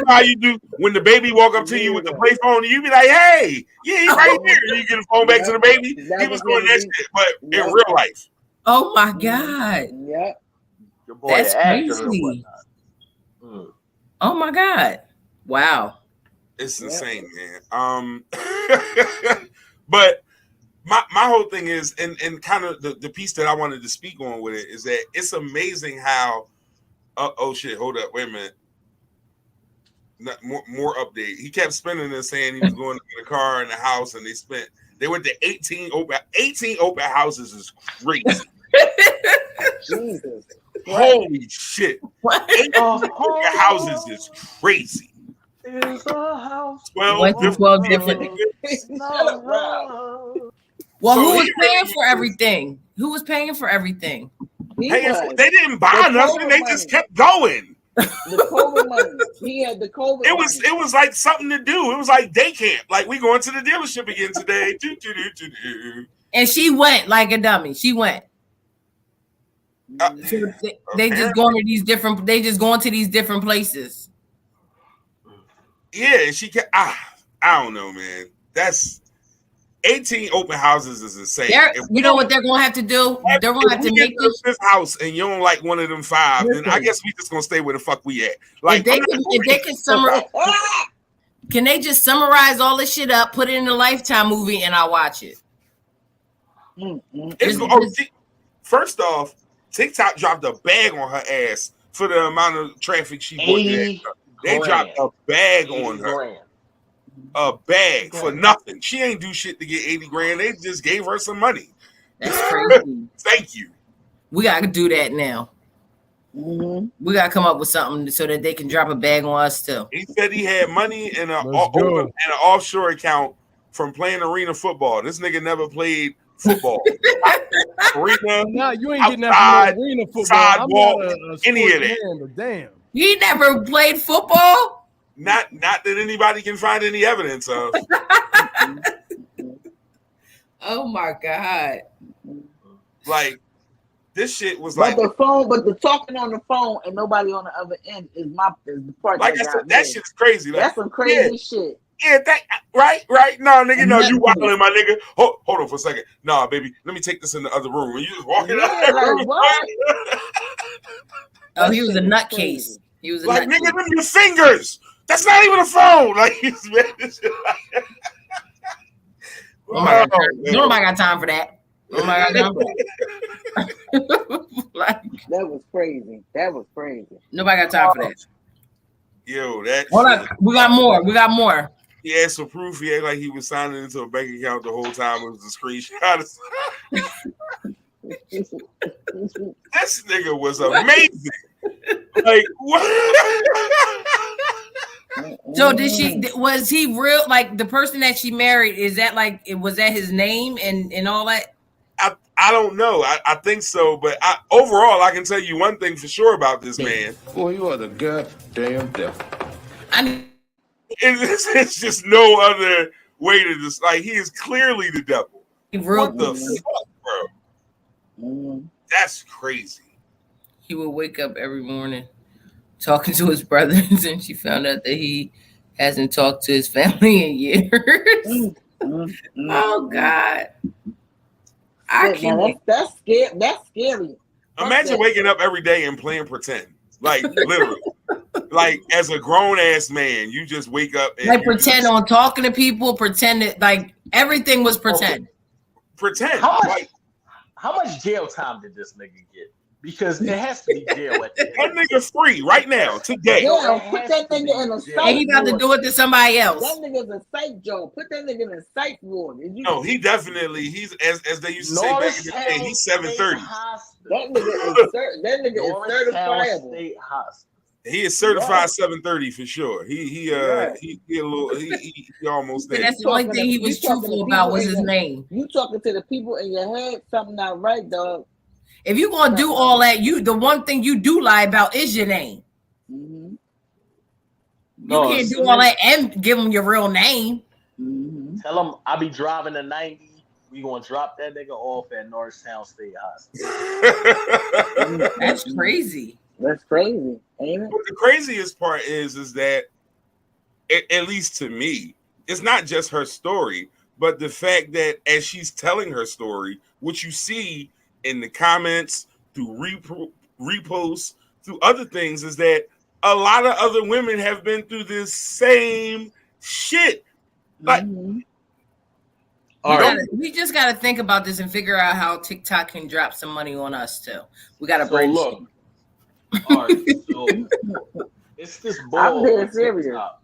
how you do when the baby walk up to you with the play phone and you be like, hey, yeah, he's right here. And you get the phone back to the baby. He was doing that shit, but in real life. Oh my God. Yeah. That's crazy. Oh my God. Wow. It's insane, man. But my whole thing is, and kind of the piece that I wanted to speak on with it is that it's amazing how, oh shit, hold up, wait a minute. More update. He kept spending and saying he was going to the car and the house, and they went to 18 open houses is crazy. Jesus. Holy shit. 18 open houses is crazy. Is a house. 12 different. Well, who was paying for everything? Who was paying for everything? They didn't buy nothing. They just kept going. The COVID money. He had the COVID It money. was like something to do. It was like day camp. Like we going to the dealership again today. And she went like a dummy. She went. So they just going to these different. They just going to these different places. Yeah, she can. I don't know, man. That's 18 open houses is insane. You know what they're going to have to do? They're going to have to make this fifth house, and you don't like one of them 5. Then I guess we just gonna stay where the fuck we at. Like if they can summarize, can they just summarize all this shit up, put it in a Lifetime movie, and I'll watch it? First off, TikTok dropped a bag on her ass for the amount of traffic she brought. They dropped a bag on her. A bag for nothing. She ain't do shit to get 80 grand. They just gave her some money. That's crazy. Thank you. We gotta do that now. We gotta come up with something so that they can drop a bag on us too. He said he had money in an offshore account from playing arena football. This nigga never played football. Arena, nah, you ain't getting that from arena football. Sidewalk, any of that. Man, but damn. He never played football? Not that anybody can find any evidence of. Oh my God. Like this shit was but the talking on the phone and nobody on the other end is the part. Like I said, that shit's crazy. Like, that's some crazy shit. Yeah, right. No, nigga, no, you wilding, my nigga. Hold on for a second. Nah, baby, let me take this in the other room. And you just walking out. Like, what? Oh, he was a nutcase. He was a like, nigga, them your fingers. That's not even a phone. Like, he's mad as shit like nobody got time for that. Nobody got time for that. That was crazy. Nobody got time for that. Yo, that. Hold on. We got more. He asked for proof. He acted like he was signing into a bank account the whole time. It was a screenshot. This nigga was amazing. Like what? So was he real? Like the person that she married, was that his name and all that? I don't know. I think so, but overall, I can tell you one thing for sure about this man. Boy, you are the goddamn devil. It's just no other way to just like he is clearly the devil. What the fuck, bro? That's crazy. He would wake up every morning talking to his brothers, and she found out that he hasn't talked to his family in years. Oh God. I can't. That's scary. That's scary. Imagine waking up every day and playing pretend. Like literally. Like as a grown ass man, you just wake up and like pretend on talking to people, pretend that like everything was pretend. Okay. Pretend. How much jail time did this nigga get? Because it has to be jail at the end. That nigga free right now, today. Yeah, put that nigga in a psych ward. And he got to do it to somebody else. That nigga's a psych joke. Put that nigga in a psych ward. No, he definitely, he's as they used to say back in the day, he's 730. That nigga is certifiable. State Hospital. He is certified 730 for sure. He almost there. That's the only thing he was truthful about was his name. You talking to the people in your head, something not right, dog. If you're gonna do all that, the one thing you do lie about is your name. You can't do all that and give them your real name. Tell them I'll be driving a 90. We gonna drop that nigga off at Norristown State Hospital. That's crazy. That's crazy, ain't it? But the craziest part is that, at least to me, it's not just her story, but the fact that as she's telling her story, what you see in the comments, through reposts, through other things, is that a lot of other women have been through this same shit. Like, we just got to think about this and figure out how TikTok can drop some money on us too. We got to brainstorm. All right, so it's this boy on TikTok.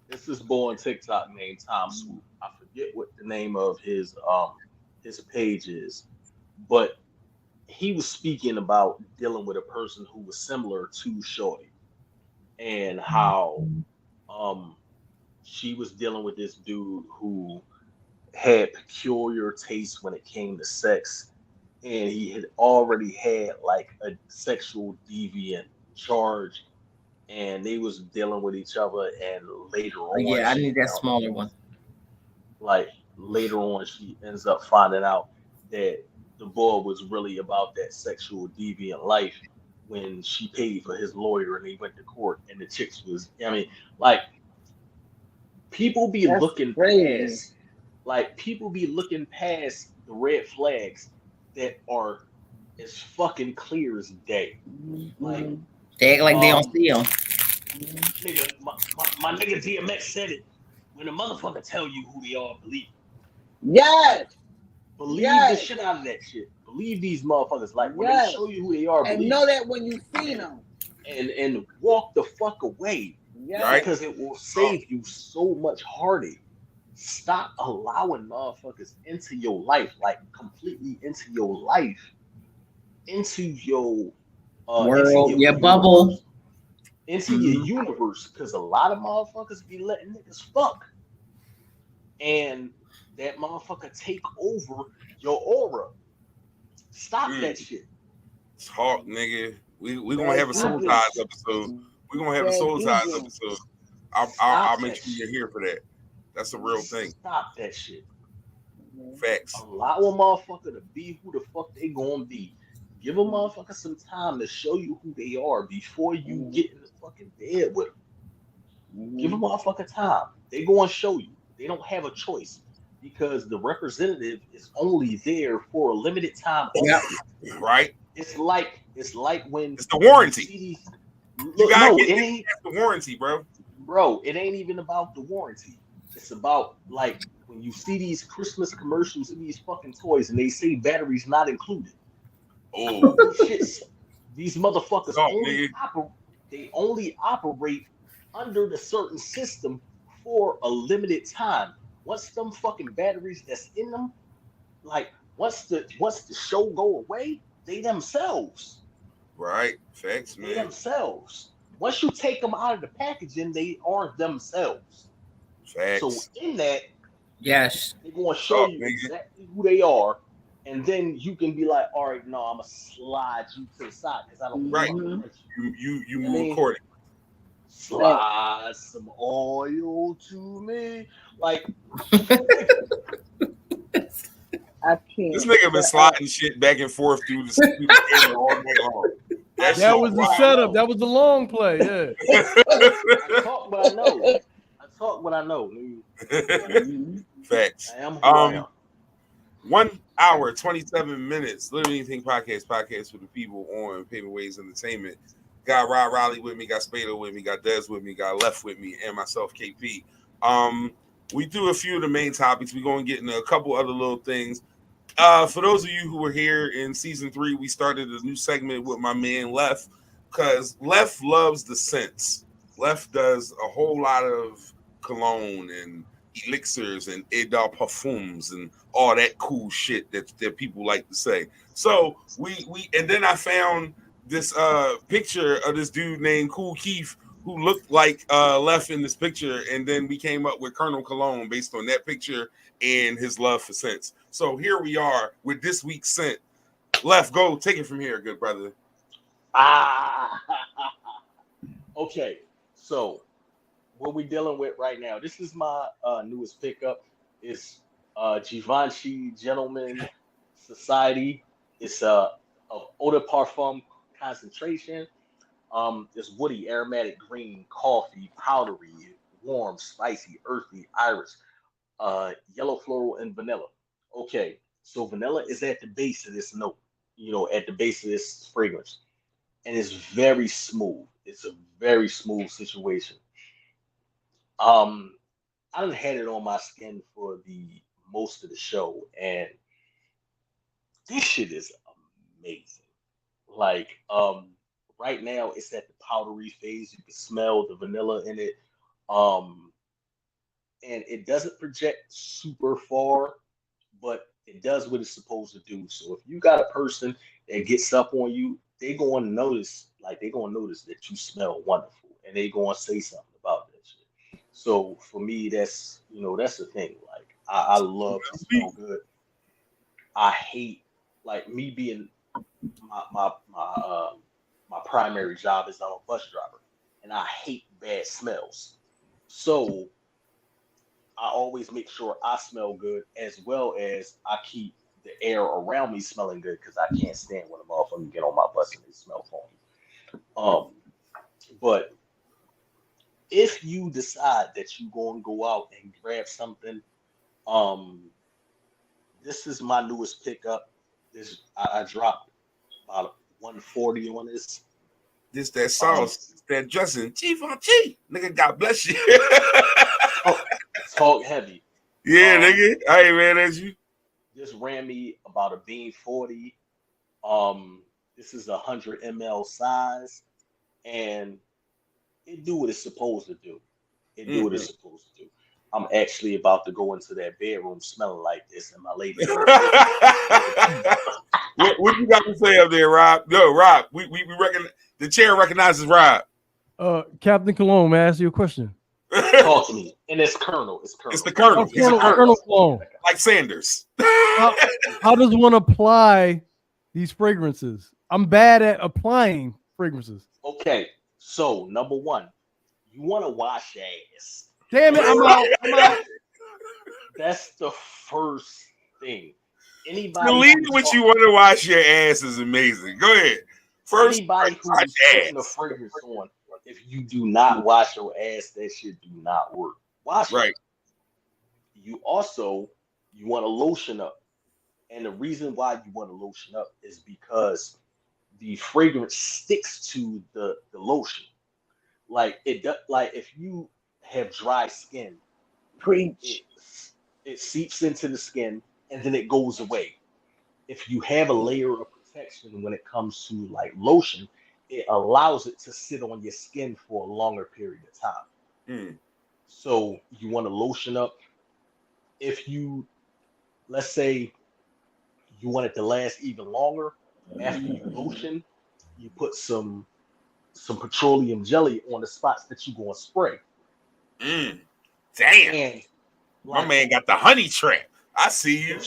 It's this boy on TikTok named Tom Swoop. I forget what the name of his page is, but he was speaking about dealing with a person who was similar to Shorty and how she was dealing with this dude who had peculiar taste when it came to sex, and he had already had like a sexual deviant charge and they was dealing with each other, and later on, Yeah, I need that smaller one. Like later on, she ends up finding out that the boy was really about that sexual deviant life when she paid for his lawyer and they went to court, and the chicks was, I mean, like people be That's looking crazy. past, like people be looking past the red flags that are as fucking clear as day. Like they act like they don't see them. Nigga, my nigga DMX said it. When a motherfucker tell you who they are, believe it. Yes. Believe Yes. the shit out of that shit. Believe these motherfuckers. Like when Yes. they show you who they are, And believe know it. that when you see them. And walk the fuck away. Yes. Right. Because it will save you so much heartache. Stop allowing motherfuckers into your life, like completely into your life, into your World, into your bubble. universe, into your universe. Because a lot of motherfuckers be letting niggas fuck, and that motherfucker take over your aura. Stop that shit. Talk, nigga. We gonna have a soul Stop ties that episode. We gonna have a Bad soul ties juju. episode. Stop I'll make that sure you're here for that. That's a real thing. Stop that shit. Facts. Allow a motherfucker to be who the fuck they gonna be. Give a motherfucker some time to show you who they are before you get in the fucking bed with them. Give a motherfucker time. They gonna show you. They don't have a choice because the representative is only there for a limited time. Yep. Right. It's like when it's the warranty. You see these, You gotta no, get it ain't the warranty, bro. Bro, it ain't even about the warranty. It's about like when you see these Christmas commercials and these fucking toys and they say batteries not included. Oh, these motherfuckers nigga. they only operate under the certain system for a limited time. Once them fucking batteries that's in them, like once the show go away, they themselves. Right. Facts, They man. themselves. Once you take them out of the packaging, they are themselves. Facts. So in that, yes, they're going to show you exactly who they are, and then you can be like, all right, no, I'm gonna slide you to the side because I don't right. want You move accordingly. Slide some oil to me, like. I can't. This nigga been sliding shit back and forth through the camera all night long. That was the setup. That was the long play. Yeah. I talk what I know. I talk what I know. Facts. I am who I am. 1 hour, 27 minutes. Literally Anything podcast for the people on Paving Ways Entertainment. Got Rod Riley with me, got Spado with me, got Dez with me, got Left with me, and myself, KP. We do a few of the main topics. We're going to get into a couple other little things. For those of you who were here in season 3, we started a new segment with my man Left, because Left loves the scents. Left does a whole lot of cologne and elixirs and Edar parfums and all that cool shit that people like to say. So we and then I found this picture of this dude named Kool Keith who looked like Left in this picture, and then we came up with Colonel Cologne based on that picture and his love for scents. So here we are with this week's scent. Left, go take it from here, good brother. Okay, so what we dealing with right now? This is my newest pickup. It's Givenchy Gentleman Society. It's of eau de parfum concentration. It's woody, aromatic, green, coffee, powdery, warm, spicy, earthy, iris, yellow floral, and vanilla. Okay, so vanilla is at the base of this note, at the base of this fragrance, and it's very smooth. It's a very smooth situation. I done had it on my skin for the most of the show, and this shit is amazing. Like, right now it's at the powdery phase. You can smell the vanilla in it. And it doesn't project super far, but it does what it's supposed to do. So if you got a person that gets up on you, they're going to notice that you smell wonderful, and they're going to say something about that shit. So for me, that's the thing. Like I love to smell good. I hate, like, me being my primary job is I'm a bus driver, and I hate bad smells. So I always make sure I smell good, as well as I keep the air around me smelling good, because I can't stand when a motherfucker get on my bus and they smell funky. But if you decide that you're going to go out and grab something, this is my newest pickup. I dropped about 140 on this. This that sauce, that dressing, Chief on Chief. Nigga, God bless you. Talk heavy. Yeah, nigga. I ain't mad at you. This ran me about a bean 40. This is 100 ml size, and it do what it's supposed to do. It do what it's supposed to do. I'm actually about to go into that bedroom smelling like this, and my lady. What you got to say up there, Rob? No, Rob. We reckon the chair recognizes Rob. Captain Cologne, may I ask you a question? Talk to me. And it's Colonel. It's Colonel. It's the Colonel. It's Colonel Cologne. Like Sanders. How does one apply these fragrances? I'm bad at applying fragrances. Okay, so number one, you want to wash your ass. Damn it, I'm out. That's the first thing. Anybody Believe what you want to wash your ass is amazing. Go ahead. First, anybody who's putting the fragrance on, if you do not wash your ass, that shit do not work. Wash right. it. You want to lotion up. And the reason why you want to lotion up is because the fragrance sticks to the lotion. Like it does, like if you have dry skin, it seeps into the skin and then it goes away. If you have a layer of protection when it comes to like lotion, it allows it to sit on your skin for a longer period of time. So you want to lotion up. If you, let's say, you want it to last even longer, after you lotion, you put some petroleum jelly on the spots that you're going to spray. Damn. And my man got the honey trap. I see you.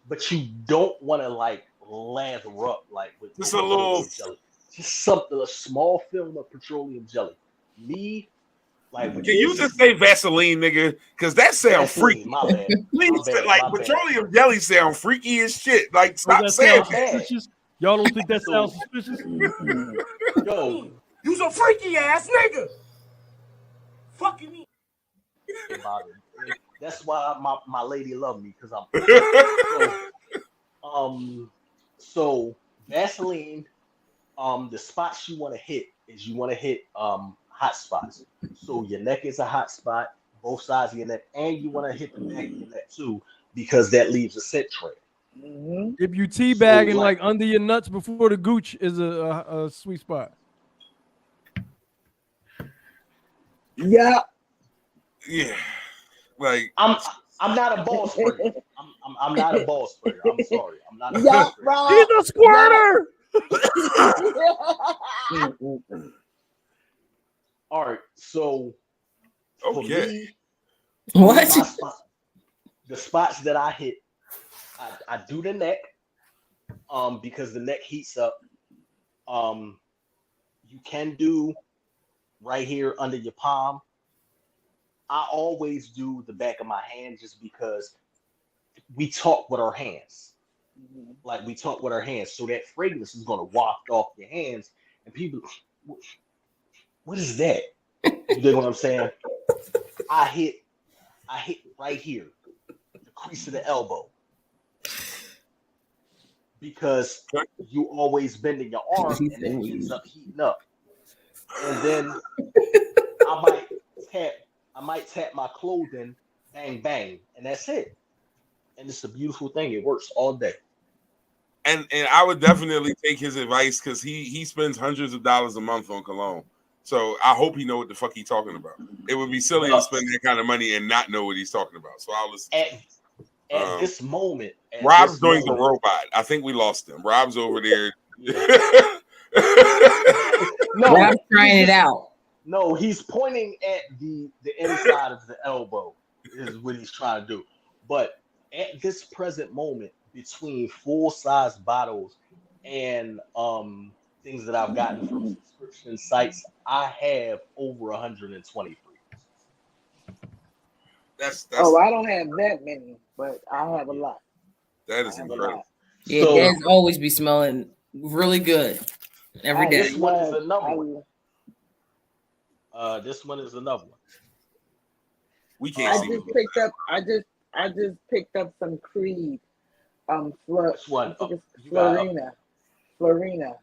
But you don't want to like lather up like with just a little jelly. Just something, a small film of petroleum jelly. Can you just say Vaseline, nigga? Because that sounds freaky. My bad. Please, petroleum jelly sound freaky as shit. Like, stop saying that. Y'all don't think that sounds suspicious? Yo, you's a freaky ass nigga. Fucking me. That's why my lady love me, because I'm so Vaseline. The spots you want to hit is hot spots. So your neck is a hot spot, both sides of your neck, and you want to hit the back of your neck too, because that leaves a scent trail. If you teabagging like under your nuts before the gooch is a sweet spot. Yeah. Like I'm not a ball sprayer. I'm not a ball sprayer. I'm sorry. I'm not a ball sprayer. He's a squirter. All right, so for me, the spots that I hit, I do the neck, because the neck heats up. You can do right here under your palm. I always do the back of my hand just because we talk with our hands. Like we talk with our hands, so that fragrance is gonna waft off your hands, and people, what is that? You know what I'm saying? I hit right here, the crease of the elbow, because you always bending your arm and it ends up heating up. And then I might tap my clothing, bang bang, and that's it. And it's a beautiful thing. It works all day. And I would definitely take his advice, because he spends hundreds of dollars a month on cologne. So I hope he know what the fuck he's talking about. It would be silly to spend that kind of money and not know what he's talking about. So I'll listen. At this moment, Rob's doing the robot. I think we lost him. Rob's over there. No, Rob's trying it out. No, he's pointing at the inside of the elbow is what he's trying to do. But at this present moment, between full-size bottles and things that I've gotten from subscription sites, I have over 123. That's Oh, I don't have that many, but I have a lot. That is incredible. Yeah, So- Dad's always be smelling really good every day. This one is another one. This one is another one. We can't I see. just picked up. I just picked up some Creed. Which one? I think it's You got- Florina.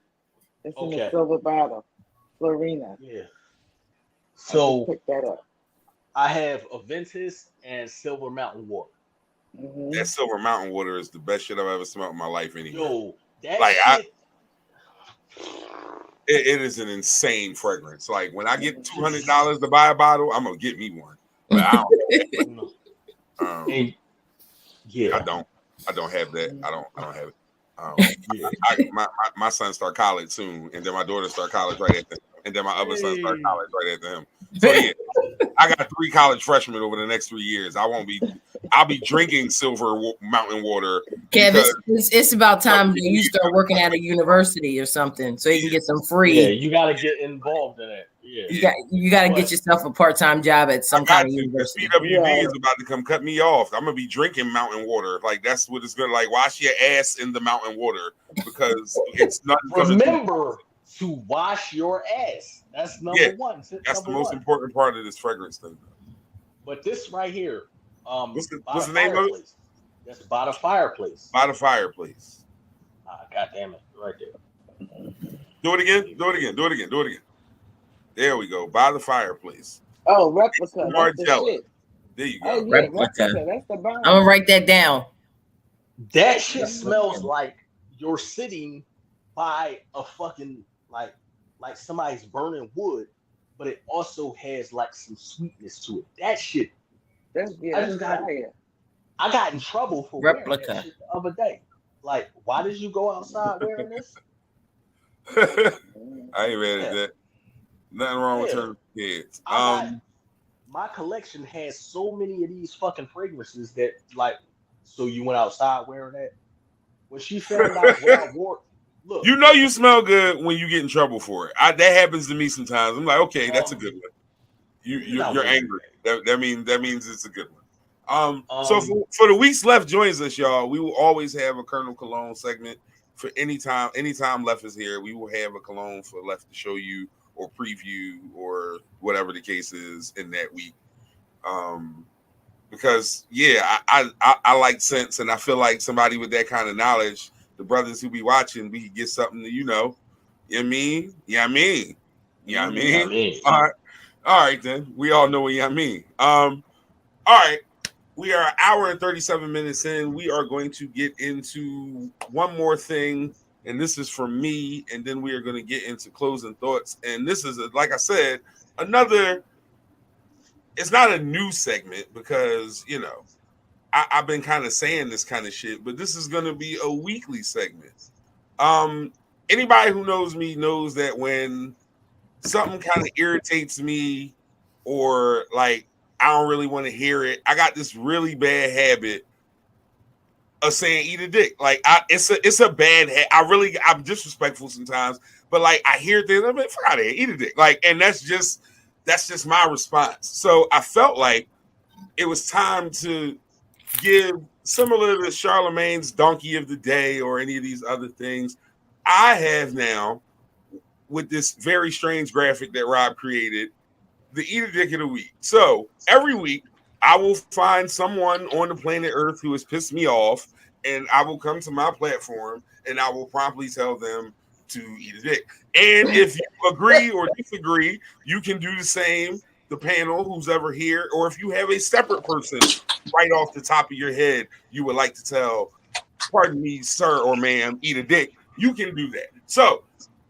It's in Okay. a silver bottle. Florina. Yeah. I So just picked that up. I have Aventus and Silver Mountain Water. Mhm. That Silver Mountain water is the best shit I've ever smelled in my life. Anyway, Yo, that Like, shit. it is an insane fragrance. Like when I get $200 to buy a bottle, I'm gonna get me one. But I don't. And, yeah. I don't have that. I don't have it. Yeah. My son start college soon, and then my daughter start college right after, and then my other son start Hey. college right after him. So yeah, I got 3 college freshmen over the next 3 years. I'll be drinking Mountain water. Kev, because- it's about time that you start working at a university or something so you can get some free. Yeah, you got to get involved in that. Yeah. You got to get yourself a part-time job at some kind of university. CWD is about to come cut me off. I'm gonna be drinking mountain water. Like that's what it's gonna like. Wash your ass in the mountain water because it's not. Remember to wash your ass. That's number one. That's the most important part of this fragrance thing. But this right here, what's by the name of it? That's by the fireplace. By the fireplace. God damn it! Right there. Do it again. Do it again. Do it again. Do it again. There we go. By the fireplace. Oh, replica. That's the Margiela. shit. There you go. Oh yeah, Replica. replica. That's the bomb. I'm gonna write that down. That shit smells like you're sitting by a fucking like somebody's burning wood, but it also has like some sweetness to it. That shit. That's I got in trouble for Replica. wearing that shit the other day. Like, why did you go outside wearing this? I ain't read that. Nothing wrong with turning kids. My collection has so many of these fucking fragrances that, like, so you went outside wearing that. When she found out what I wore, look, you know you smell good when you get in trouble for it. That happens to me sometimes. I'm like, okay, that's a good one. You're angry. That means it's a good one. So for the weeks left joins us, y'all. We will always have a Colonel Cologne segment for anytime Left is here. We will have a cologne for Left to show you or preview or whatever the case is in that week. Because I like scents, and I feel like somebody with that kind of knowledge, the brothers who be watching, we could get something to, you know what I mean? All right, then. We all know what I mean. All right. We are an hour and 37 minutes in. We are going to get into one more thing, and this is from me, and then we are going to get into closing thoughts. And this is, like I said, it's not a new segment because, you know, I've been kind of saying this kind of shit, but this is going to be a weekly segment. Anybody who knows me knows that when something kind of irritates me or like I don't really want to hear it, I got this really bad habit of saying eat a dick. Like it's a bad I'm disrespectful sometimes, but like I hear things, I'm like, fuck out of here, eat a dick. Like, and that's just my response. So I felt like it was time to give, similar to Charlemagne's Donkey of the Day or any of these other things, I have now, with this very strange graphic that Rob created, the Eat a Dick of the Week. So every week, I will find someone on the planet Earth who has pissed me off, and I will come to my platform and I will promptly tell them to eat a dick. And if you agree or disagree, you can do the same, the panel, who's ever here, or if you have a separate person right off the top of your head you would like to tell, pardon me, sir or ma'am, eat a dick, you can do that. So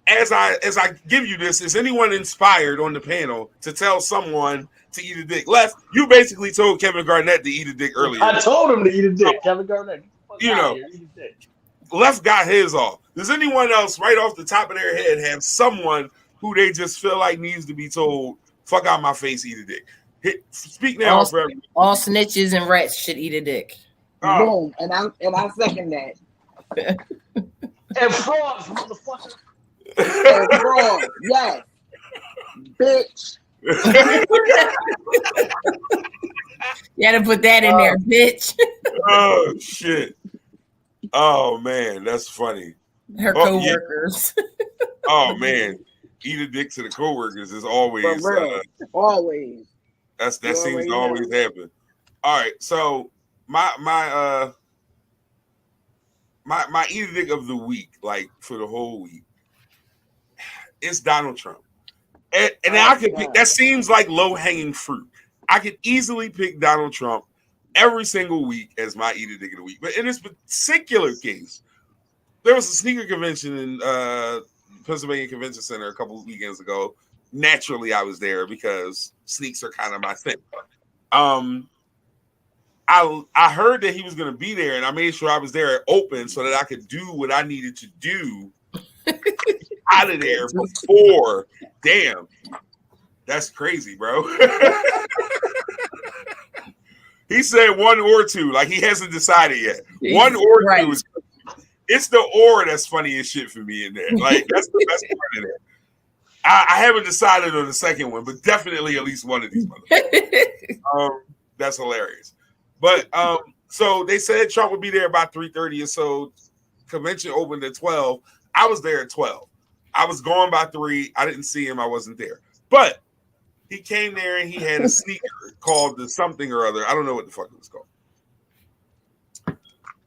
as I give you this, is anyone inspired on the panel to tell someone to eat a dick? Left, you basically told Kevin Garnett to eat a dick earlier. I told him to eat a dick. Kevin Garnett, you know, eat a dick. Left got his off. Does anyone else right off the top of their head have someone who they just feel like needs to be told, fuck out my face, eat a dick? Speak now. All snitches and rats should eat a dick. Boom. And I second that. And frauds, motherfucker. Fraud. Yes. Bitch. You had to put that in there, bitch. Oh shit. Oh man, that's funny. Her coworkers. Yeah. Oh man, eat a dick to the coworkers is always always. That seems to always happen. All right, so my eat a dick of the week, like for the whole week, it's Donald Trump, and I could pick. That seems like low hanging fruit. I could easily pick Donald Trump every single week as my eat a dick of the week, but in this particular case, there was a sneaker convention in Pennsylvania Convention Center a couple of weekends ago. Naturally, I was there because sneaks are kind of my thing. I heard that he was going to be there, and I made sure I was there open so that I could do what I needed to do out of there before. Damn, that's crazy, bro. He said one or two, like he hasn't decided yet. One or two is. It's the or that's funny as shit for me in there. Like that's the best part of that. I haven't decided on the second one, but definitely at least one of these motherfuckers. That's hilarious. But so they said Trump would be there about 3:30 or so. Convention opened at 12. I was there at 12. I was gone by 3. I didn't see him. I wasn't there. But he came there and he had a sneaker called the something or other. I don't know what the fuck it was called.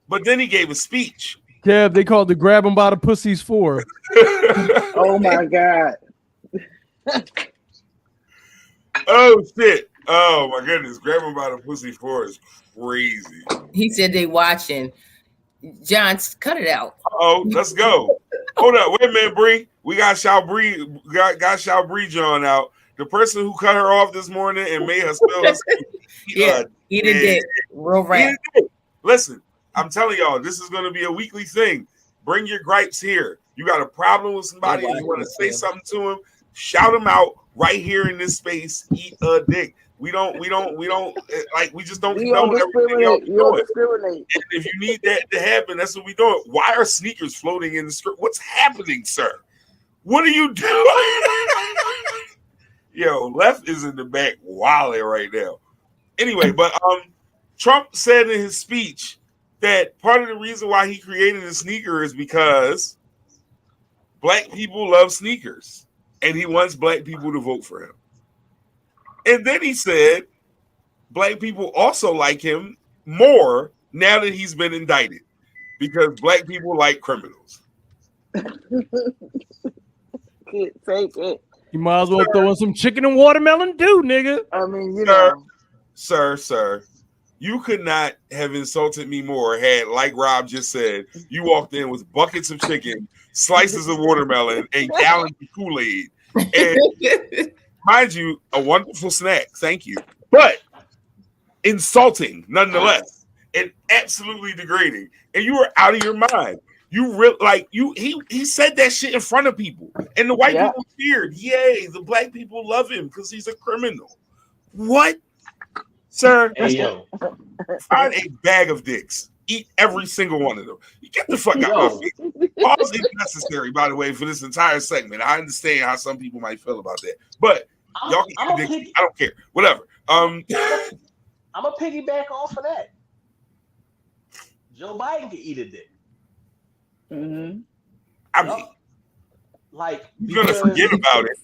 But then he gave a speech. Kev, they called the grab him by the pussies 4. Oh my God. Oh shit. Oh my goodness. Grab him by the pussy 4 is crazy. He said they watching. John, cut it out. Oh, let's go. Hold up. Wait a minute, Bree. We got Shao Bree. Got Shao Bree John out. The person who cut her off this morning and made her spill her yeah, eat a dick. Real rap. Listen, I'm telling y'all, this is going to be a weekly thing. Bring your gripes here. You got a problem with somebody and you want to say something to him, shout them out right here in this space. Eat a dick. We just don't know everything y'all be doing. And if you need that to happen, that's what we doing. Why are sneakers floating in the street? What's happening, sir? What are you doing? Yo, Left is in the back wilding right now. Anyway, but Trump said in his speech that part of the reason why he created a sneaker is because black people love sneakers and he wants black people to vote for him. And then he said black people also like him more now that he's been indicted because black people like criminals. Can't take it. You might as well throw in some chicken and watermelon, nigga. I mean, you know. Sir, you could not have insulted me more had, like Rob just said, you walked in with buckets of chicken, slices of watermelon, and gallons of Kool-Aid. And mind you, a wonderful snack. Thank you. But insulting nonetheless, and absolutely degrading. And you were out of your mind. You really he said that shit in front of people, and the white people cheered. Yay, the black people love him because he's a criminal. What, sir? Hey, yo. Find a bag of dicks. Eat every single one of them. You get the fuck out of my face. Pause is necessary, by the way, for this entire segment. I understand how some people might feel about that, but y'all can eat dicks. I don't care. Whatever. I'm gonna piggyback off of that. Joe Biden can eat a dick. Mm-hmm. I mean, like you're gonna forget about it.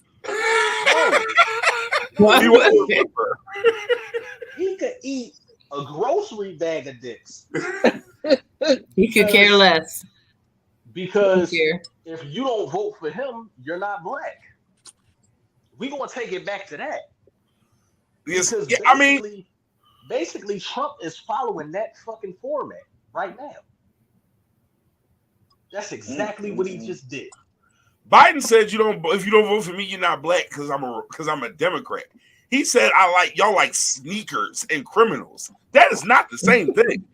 He could eat a grocery bag of dicks. He could care less. Because if you don't vote for him, you're not black. We're gonna take it back to that. Yes, Because basically Trump is following that fucking format right now. That's exactly what he just did. Biden said if you don't vote for me, you're not black because I'm a Democrat. He said y'all like sneakers and criminals. That is not the same thing.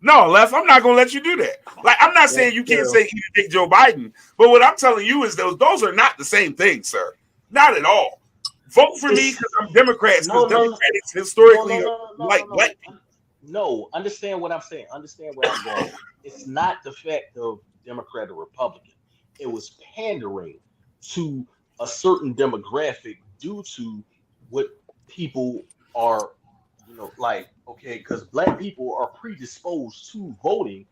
No, Left, I'm not gonna let you do that. Like, I'm not saying you can't say eat a dick Joe Biden, but what I'm telling you is those are not the same thing, sir. Not at all. Vote for me because I'm Democrats, because Democrats historically like black people. No, understand what I'm saying. Understand where I'm going. It's not the fact of Democrat or Republican. It was pandering to a certain demographic due to what people are, like, okay, because black people are predisposed to voting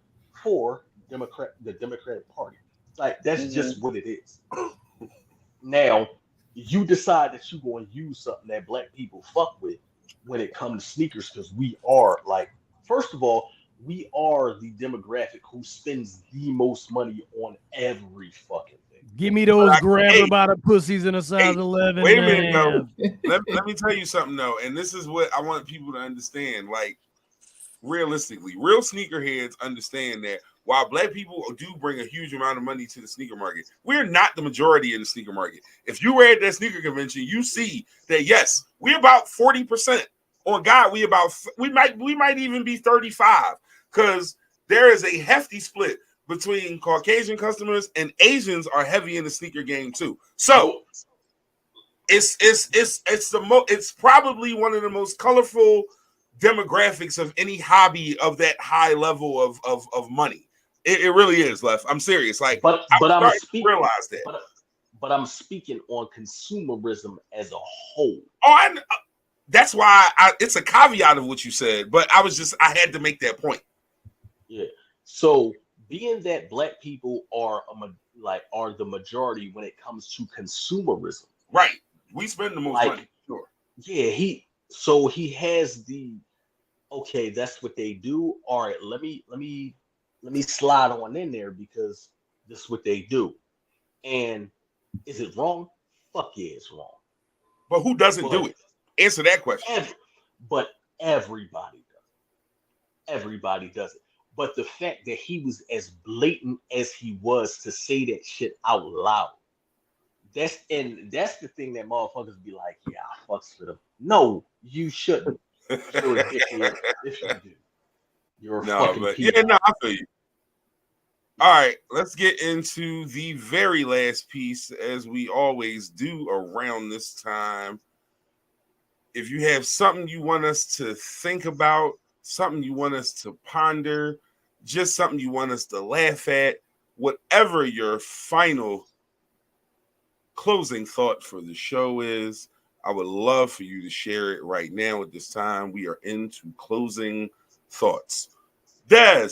for the Democratic Party. Like, that's just what it is. Now, you decide that you're going to use something that black people fuck with when it comes to sneakers, because we are, like, first of all, we are the demographic who spends the most money on every fucking thing. Give me those grabber by the pussies in a size 11. Wait a minute, though. Let me tell you something, though. And this is what I want people to understand. Like, realistically, real sneakerheads understand that while black people do bring a huge amount of money to the sneaker market, we're not the majority in the sneaker market. If you were at that sneaker convention, you see that, yes, we're about 40%. On God, we might even be 35, because there is a hefty split between Caucasian customers, and Asians are heavy in the sneaker game too. So it's probably one of the most colorful demographics of any hobby of that high level of money. It really is, Left. I'm serious. Like, but I'm speaking, realize that. But I'm speaking on consumerism as a whole. Oh, that's why it's a caveat of what you said, but I had to make that point. Yeah. So being that black people are the majority when it comes to consumerism, right? We spend the most money. Sure. Yeah. He has the, okay, that's what they do. All right. Let me slide on in there because this is what they do. And is it wrong? Fuck yeah, it's wrong. But who doesn't do it? Answer that question. But everybody does. Everybody does it. But the fact that he was as blatant as he was to say that shit out loud, that's the thing that motherfuckers be like, yeah, I fucks with him. No, you shouldn't. You're ridiculous if you do. You're a fucking I feel you. All right, let's get into the very last piece, as we always do around this time. If you have something you want us to think about, something you want us to ponder, just something you want us to laugh at, whatever your final closing thought for the show is, I would love for you to share it right now at this time. We are into closing thoughts. Des,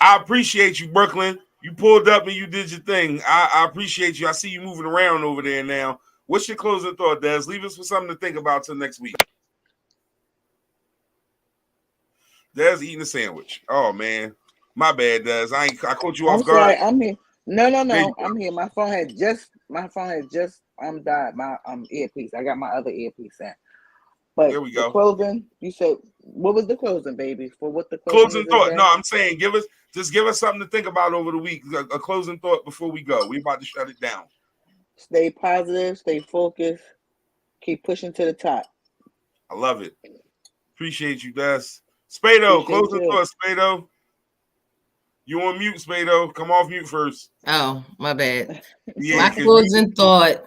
I appreciate you, Brooklyn. You pulled up and you did your thing. I appreciate you. I see you moving around over there now. What's your closing thought, Des? Leave us with something to think about till next week. Des eating a sandwich. Oh man, my bad, Des. I caught you off guard. Sorry, I'm here. No, I'm here. My phone had just died. My earpiece. I got my other earpiece in. But there we go. The closing. You said, what was the closing, baby? For what the closing thought? No, I'm saying give us something to think about over the week. A closing thought before we go. We about to shut it down. Stay positive, stay focused, keep pushing to the top. I love it. Appreciate you, Des. Spado, closing thought, Spado. You on mute, Spado. Come off mute first. Oh, my bad. Yeah, my closing thought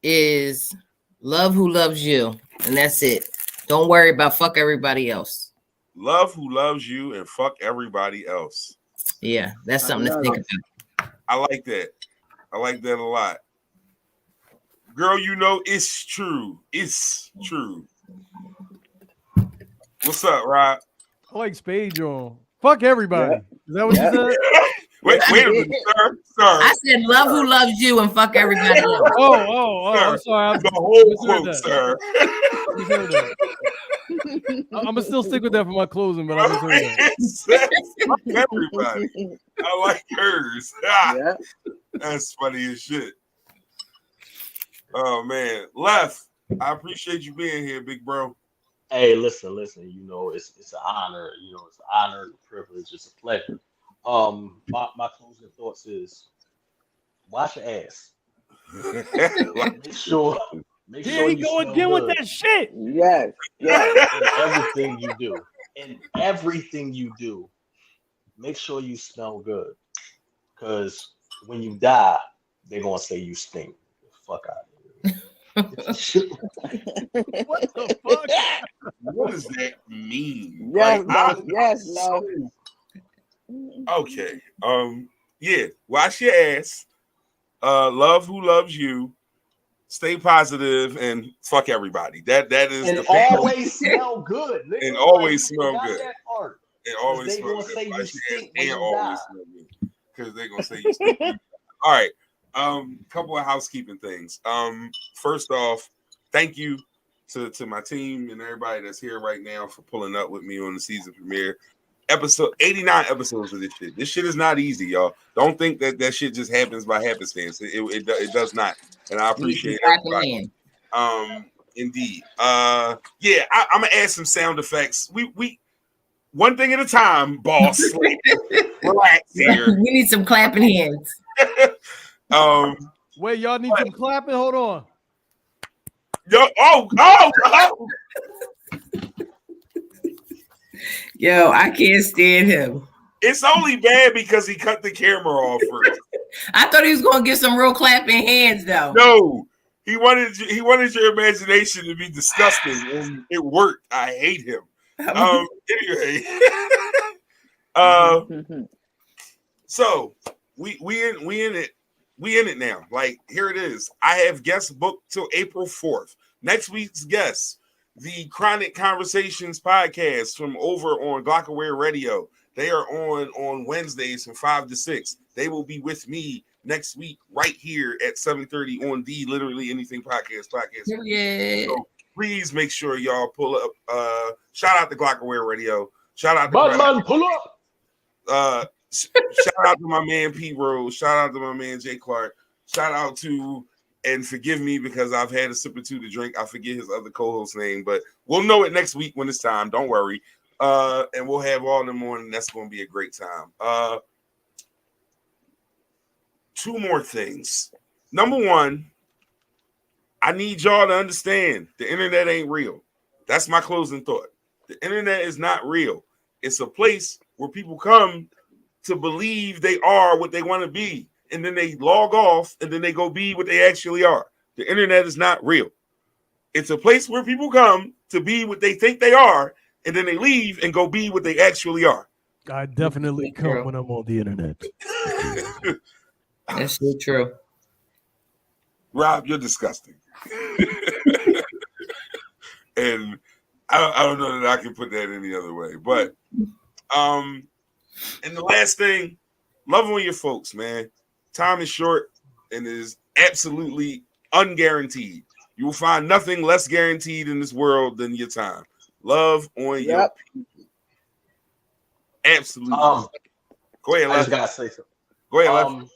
is love who loves you, and that's it. Don't worry about fuck everybody else. Love who loves you and fuck everybody else. Yeah, that's something to think about. I like that. I like that a lot. Girl, you know it's true. It's true. What's up, Rob? I like Spade John. Fuck everybody. Is that what you said? Wait a minute, sir. I said love who loves you and fuck everybody else. Oh, I'm sorry. The whole quote, sir. I'm gonna still stick with that for my closing, but I misheard that. Everybody. I like hers. Yeah. That's funny as shit. Oh man, Left. I appreciate you being here, big bro. Hey, listen. You know, it's an honor. You know, it's an honor and a privilege. It's a pleasure. My closing thoughts is wash your ass. Make sure Here you go again with that shit. Yes. In everything you do, make sure you smell good. Because when you die, they're gonna say you stink. Fuck out of here. What the fuck? What does that mean? Yes, Okay. Yeah. Wash your ass. Love who loves you. Stay positive and fuck everybody. That is and the always smell good. Nigga. And always like, smell got good. That part. And always they smell gonna good. say you stink when and you always die. smell good. Because they're gonna say you stink. All right. Couple of housekeeping things. First off, thank you to my team and everybody that's here right now for pulling up with me on the season premiere. Episode 89 episodes of this shit. This shit is not easy, y'all. Don't think that shit just happens by happenstance. It does not. And I appreciate everybody. Indeed. Yeah, I'm gonna add some sound effects. We one thing at a time, boss. Relax here. We need some clapping hands. Wait, y'all need some clapping? Hold on. Yo, oh. Yo, I can't stand him. It's only bad because he cut the camera off first. I thought he was gonna get some real clapping hands though. No, he wanted your imagination to be disgusting, and it worked. I hate him. Anyway, so we in it now. Like, here it is. I have guests booked till April 4th. Next week's guests, the Chronic Conversations podcast from over on Glockaware Radio. They are on Wednesdays from 5 to 6. They will be with me next week right here at 7:30 on the Literally Anything podcast. Yeah. So please make sure y'all pull up. Shout out to Glockaware Radio. Shout out to Batman, pull up. Shout out to my man Pete Rose. Shout out to my man Jay Clark. Shout out to, and forgive me because I've had a sip or two to drink. I forget his other co-host name, but we'll know it next week when it's time. Don't worry. And we'll have all of them on, and that's going to be a great time. Two more things. Number one, I need y'all to understand the internet ain't real. That's my closing thought. The internet is not real. It's a place where people come to believe they are what they want to be, and then they log off, and then they go be what they actually are. The internet is not real. It's a place where people come to be what they think they are, and then they leave and go be what they actually are. I definitely come when I'm on the internet. That's so true. Rob, you're disgusting. And I don't know that I can put that any other way. But and the last thing, love on your folks, man. Time is short and is absolutely unguaranteed. You will find nothing less guaranteed in this world than your time. Love on your people. Absolutely. Go ahead, I just gotta say something. Go ahead,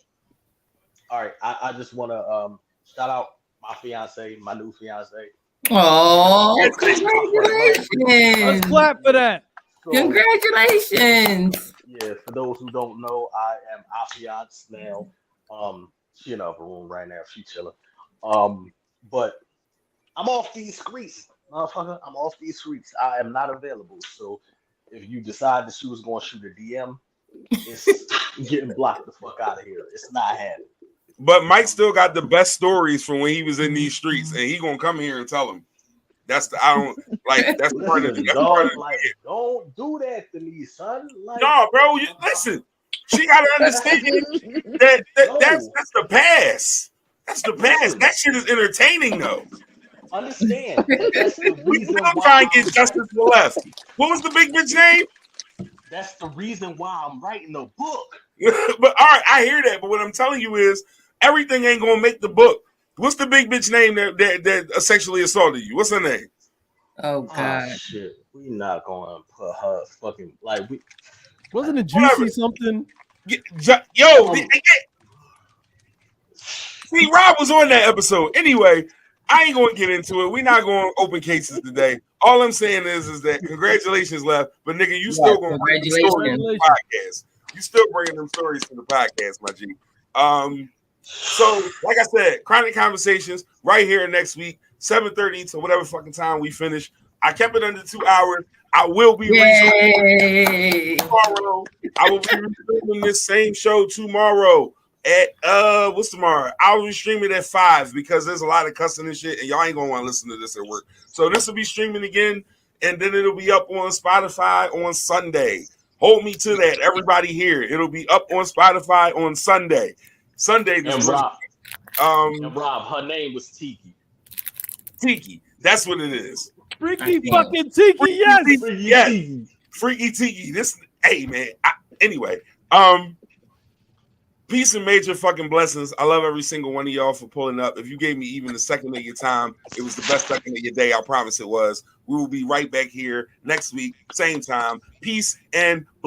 all right, I just want to shout out my fiance, my new fiance. Oh, congratulations! Let's clap for that. So, Congratulations! Yeah, for those who don't know, I am our fiance now. She in the upper room right now. She chilling. But I'm off these streets, motherfucker. I'm off these streets. I am not available. So if you decide that she was going to shoot a DM, it's getting blocked the fuck out of here. It's not happening. But Mike still got the best stories from when he was in these streets, and he gonna come here and tell them. That's part of it. Like, don't do that to me, son. Like, no, bro. Listen, she gotta understand that's the past. That's the past. That shit is entertaining, though. Understand? That's the reason I'm trying to get justice to the left. What was the big bitch name? That's the reason why I'm writing a book. But all right, I hear that. But what I'm telling you is, everything ain't gonna make the book. What's the big bitch name that sexually assaulted you? What's her name? Oh God! Oh, shit, we not gonna put her fucking like we. Wasn't it Juicy something? See, Rob was on that episode. Anyway, I ain't gonna get into it. We're not going to open cases today. All I'm saying is that congratulations, left, but nigga, you still gonna bring the stories to the podcast. You still bringing them stories to the podcast, my G. So, like I said, Chronic Conversations right here next week, 7:30 to whatever fucking time we finish. I kept it under 2 hours. I will be resuming tomorrow. I will be resuming this same show tomorrow at what's tomorrow? I'll be streaming at 5 because there's a lot of cussing and shit, and y'all ain't gonna want to listen to this at work. So this will be streaming again, and then it'll be up on Spotify on Sunday. Hold me to that, everybody here. It'll be up on Spotify on Sunday. Sunday, and Rob, And Rob, her name was Tiki. Tiki. That's what it is. Freaky fucking Tiki, yes. Freaky Tiki. This, hey man. Anyway, peace and major fucking blessings. I love every single one of y'all for pulling up. If you gave me even a second of your time, it was the best second of your day. I promise it was. We will be right back here next week, same time. Peace and